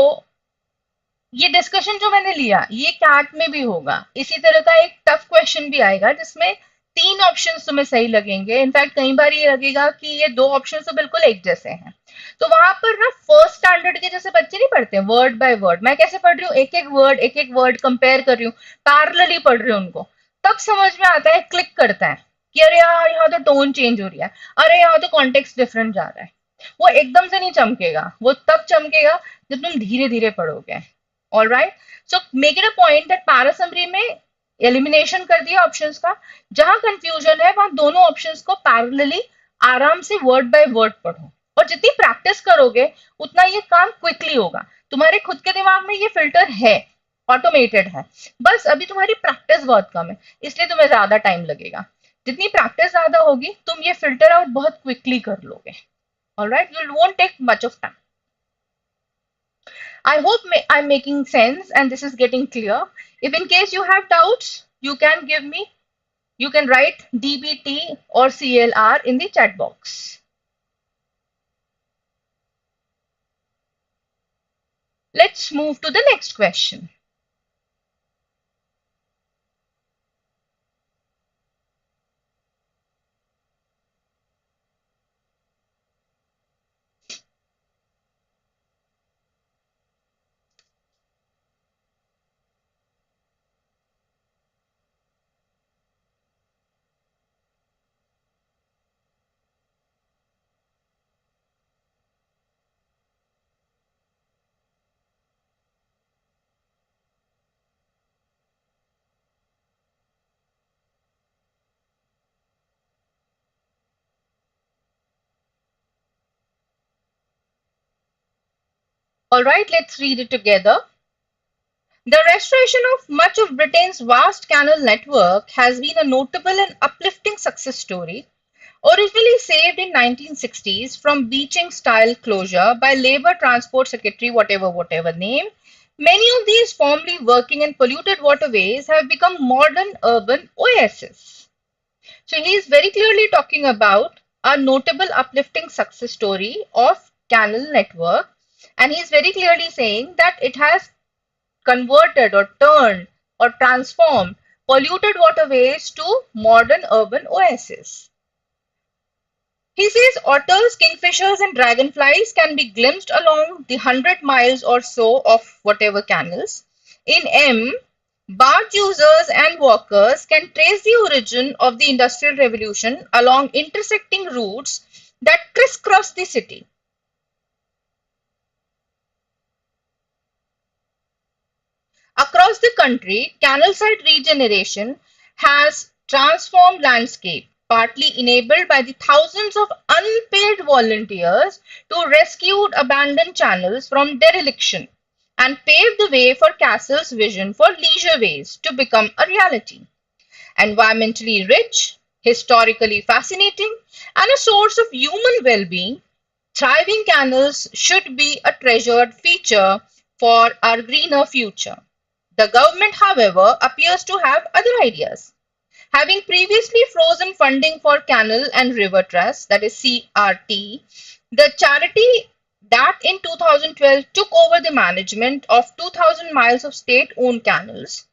ये डिस्कशन जो मैंने लिया, ये कैट में भी होगा। इसी तरह का एक टफ क्वेश्चन भी आएगा जिसमें तीन ऑप्शंस तुम्हें सही लगेंगे। इनफैक्ट कई बार ये लगेगा कि ये दो ऑप्शंस तो बिल्कुल एक जैसे हैं। तो वहां पर ना फर्स्ट स्टैंडर्ड के जैसे बच्चे नहीं पढ़ते वर्ड बाय वर्ड, मैं कैसे पढ़ रही हूँ, एक एक वर्ड कंपेयर कर रही हूँ, पैरेलली पढ़ रही हूँ उनको, तब समझ में आता है, क्लिक करता है कि अरे यार यहाँ तो टोन चेंज हो रही है, अरे यहाँ तो कॉन्टेक्स्ट डिफरेंट जा रहा है। वो एकदम से नहीं चमकेगा, वो तब चमकेगा जब तुम धीरे धीरे पढ़ोगे। All right, so make it a point that para summary में एलिमिनेशन कर दिया ऑप्शंस का, जहां कंफ्यूजन है वहां दोनों ऑप्शंस को पैरेलली आराम से वर्ड बाय वर्ड पढ़ो, और जितनी प्रैक्टिस करोगे उतना ये काम क्विकली होगा। तुम्हारे खुद के दिमाग में ये फिल्टर है, ऑटोमेटेड है, बस अभी तुम्हारी प्रैक्टिस बहुत कम है, इसलिए तुम्हें ज्यादा टाइम लगेगा। जितनी प्रैक्टिस ज्यादा होगी तुम ये फिल्टर आउट बहुत क्विकली कर लोगे। Alright, you won't take much of time. I hope I'm making sense and this is getting clear. If in case you have doubts, you can give me, you can write DBT or CLR in the chat box. Let's move to the next question. All right, let's read it together. The restoration of much of Britain's vast canal network has been a notable and uplifting success story. Originally saved in 1960s from beaching-style closure by Labour Transport Secretary whatever name, many of these formerly working and polluted waterways have become modern urban oases. So he is very clearly talking about a notable uplifting success story of canal network, and he is very clearly saying that it has converted or turned or transformed polluted waterways to modern urban oases. He says otters, kingfishers, and dragonflies can be glimpsed along the 100 miles or so of whatever canals. In M, barge users and walkers can trace the origin of the Industrial Revolution along intersecting routes that crisscross the city. Across the country, canal site regeneration has transformed landscape, partly enabled by the thousands of unpaid volunteers to rescue abandoned channels from dereliction, and paved the way for Castle's vision for leisureways to become a reality. Environmentally rich, historically fascinating, and a source of human well-being, thriving canals should be a treasured feature for our greener future. The government, however, appears to have other ideas. Having previously frozen funding for Canal and River Trust, that is CRT, the charity that in 2012 took over the management of 2,000 miles of state-owned canals,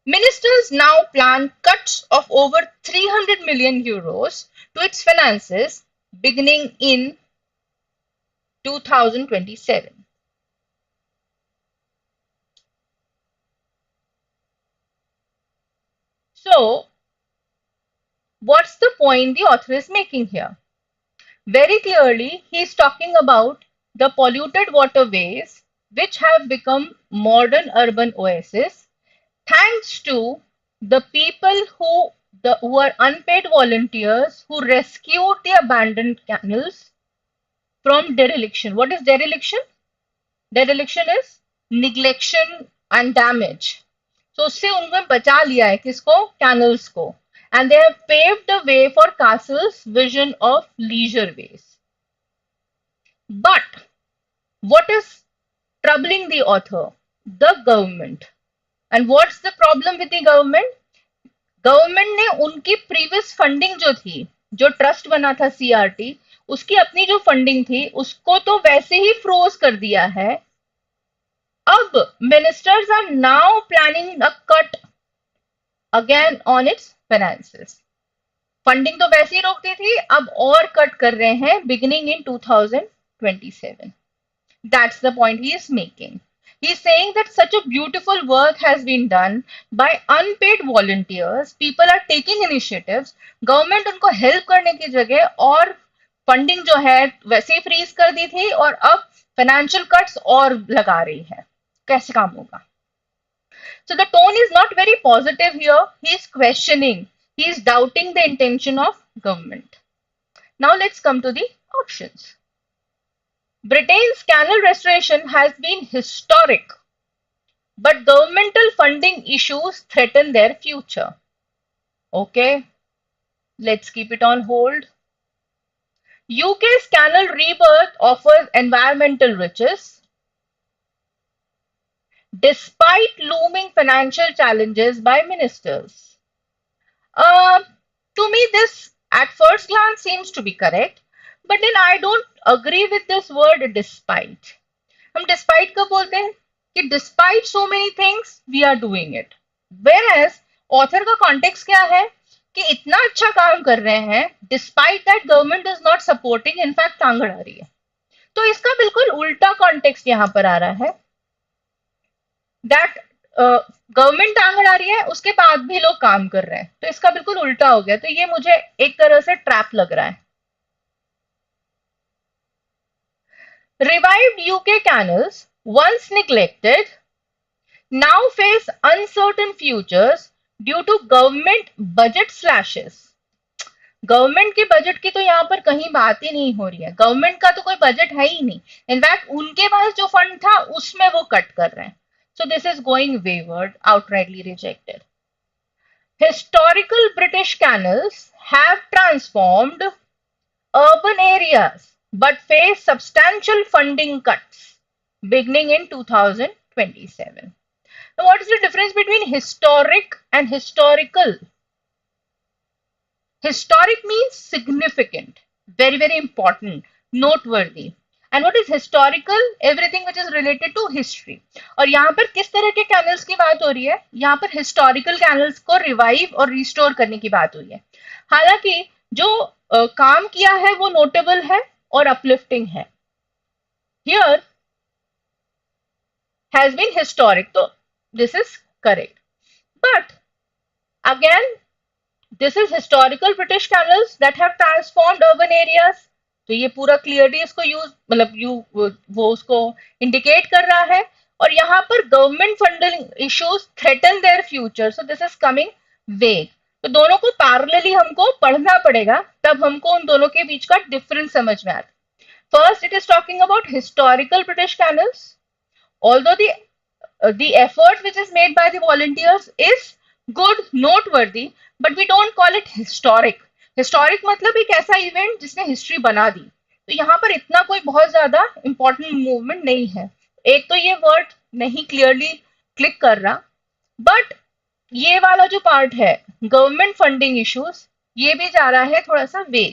ministers now plan cuts of over 300 million euros to its finances beginning in 2027. So, what's the point the author is making here? Very clearly, he is talking about the polluted waterways which have become modern urban oases thanks to the people who are unpaid volunteers who rescued the abandoned canals from dereliction. What is dereliction? Dereliction is neglection and damage. So उससे उन्होंने बचा लिया है किसको? Canals को. And they have paved the way for Castle's vision of leisure ways. But what is troubling the author? The government. And what's the problem with the government? Government ने उनकी previous funding जो थी, जो trust बना था CRT, उसकी अपनी जो फंडिंग थी उसको तो वैसे ही फ्रोज कर दिया है. अब ministers are now planning a cut again on its finances. Funding तो वैसे ही रोक दी थी, अब और कट कर रहे हैं beginning in 2027. That's the point he is making. He's saying that such a beautiful work has been done by unpaid volunteers. People are taking initiatives. Government उनको help करने की जगह और फंडिंग जो है वैसे ही फ्रीज कर दी थी और अब फाइनेंशियल कट्स और लगा रही है. कैसे काम होगा? So the tone is not very positive here. He is questioning. He is doubting the intention of government. Now let's come to the options. Britain's canal restoration has been historic, but governmental funding issues threaten their future. Okay, let's keep it on hold. UK's canal rebirth offers environmental riches, despite looming financial challenges by ministers. Uh, to me, this at first glance seems to be correct, but then I don't agree with this word despite. हम despite कब बोलते हैं? कि despite so many things we are doing it. Whereas author का context क्या है? कि इतना अच्छा काम कर रहे हैं despite that government is not supporting, in fact टांग अड़ा रही है. तो इसका बिल्कुल उल्टा context यहाँ पर आ रहा है. That गवर्नमेंट टांग अड़ा रही है उसके बाद भी लोग काम कर रहे हैं, तो इसका बिल्कुल उल्टा हो गया. तो ये मुझे एक तरह से ट्रैप लग रहा है. Revived UK canals, once neglected, now face uncertain futures due to government budget slashes. Government के बजट की तो यहाँ पर कहीं बात ही नहीं हो रही है. गवर्नमेंट का तो कोई बजट है ही नहीं. इनफैक्ट उनके पास जो फंड था उसमें वो कट कर रहे हैं. So this is going wayward, outrightly rejected. Historical British canals have transformed urban areas but face substantial funding cuts beginning in 2027. Now, what is the difference between historic and historical? Historic means significant, very, very important, noteworthy. And what is historical? Everything which is related to history. और यहाँ पर किस तरह के canals की बात हो रही है? यहाँ पर हिस्टोरिकल कैनल्स को रिवाइव और रिस्टोर करने की बात हुई है. हालांकि जो काम किया है वो नोटेबल है और अपलिफ्टिंग है. Here has been historic, so this is correct. But again, this is historical British canals that have transformed urban areas. तो ये पूरा क्लियरली इसको यूज मतलब वो उसको इंडिकेट कर रहा है. और यहाँ पर government funding issues threaten their future, so this is coming वेग. तो दोनों को पैरेलली हमको पढ़ना पड़ेगा, तब हमको उन दोनों के बीच का डिफरेंस समझ में आता. First it is talking about historical British canals. Although the effort which is made by the volunteers is good, noteworthy, but we don't call it historic. Historic मतलब एक ऐसा इवेंट जिसने हिस्ट्री बना दी. तो यहाँ पर इतना कोई बहुत ज्यादा इंपॉर्टेंट मूवमेंट नहीं है. एक तो ये वर्ड नहीं क्लियरली क्लिक कर रहा, बट ये वाला जो पार्ट है गवर्नमेंट फंडिंग इश्यूज, ये भी जा रहा है थोड़ा सा way.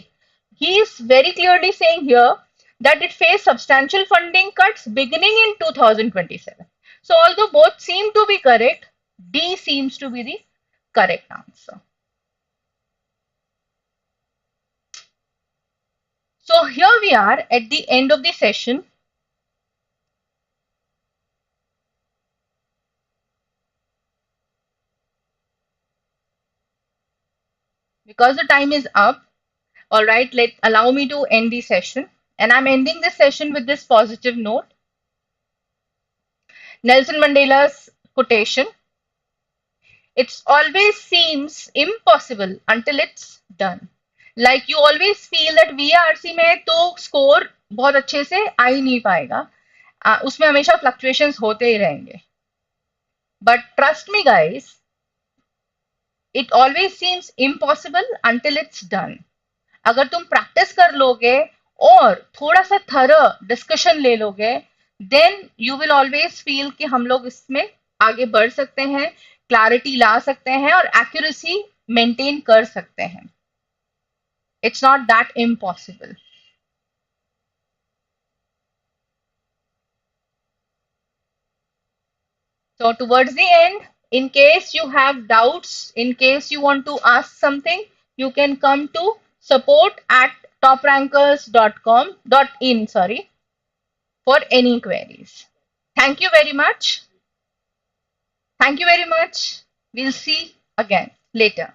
He is very clearly saying here that it faced substantial funding cuts beginning in 2027. So although both seem to be correct, D seems to be the correct answer. So here we we are at the end of the session. Because the time is up, all right, allow me to end the session. And I'm ending this session with this positive note. Nelson Mandela's quotation: "It always seems impossible until it's done." Like you always feel that VRC में तो score बहुत अच्छे से आ ही नहीं पाएगा, उसमें हमेशा fluctuations होते ही रहेंगे. But trust me guys, it always seems impossible until it's done. अगर तुम प्रैक्टिस कर लोगे और थोड़ा सा थरह डिस्कशन ले लोगे, then you will always feel कि हम लोग इसमें आगे बढ़ सकते हैं, क्लैरिटी ला सकते हैं और एक्यूरेसी मेंटेन कर सकते हैं. It's not that impossible. So towards the end, in case you have doubts, in case you want to ask something, you can come to support at toprankers.com.in, sorry, for any queries. Thank you very much. Thank you very much. We'll see again later.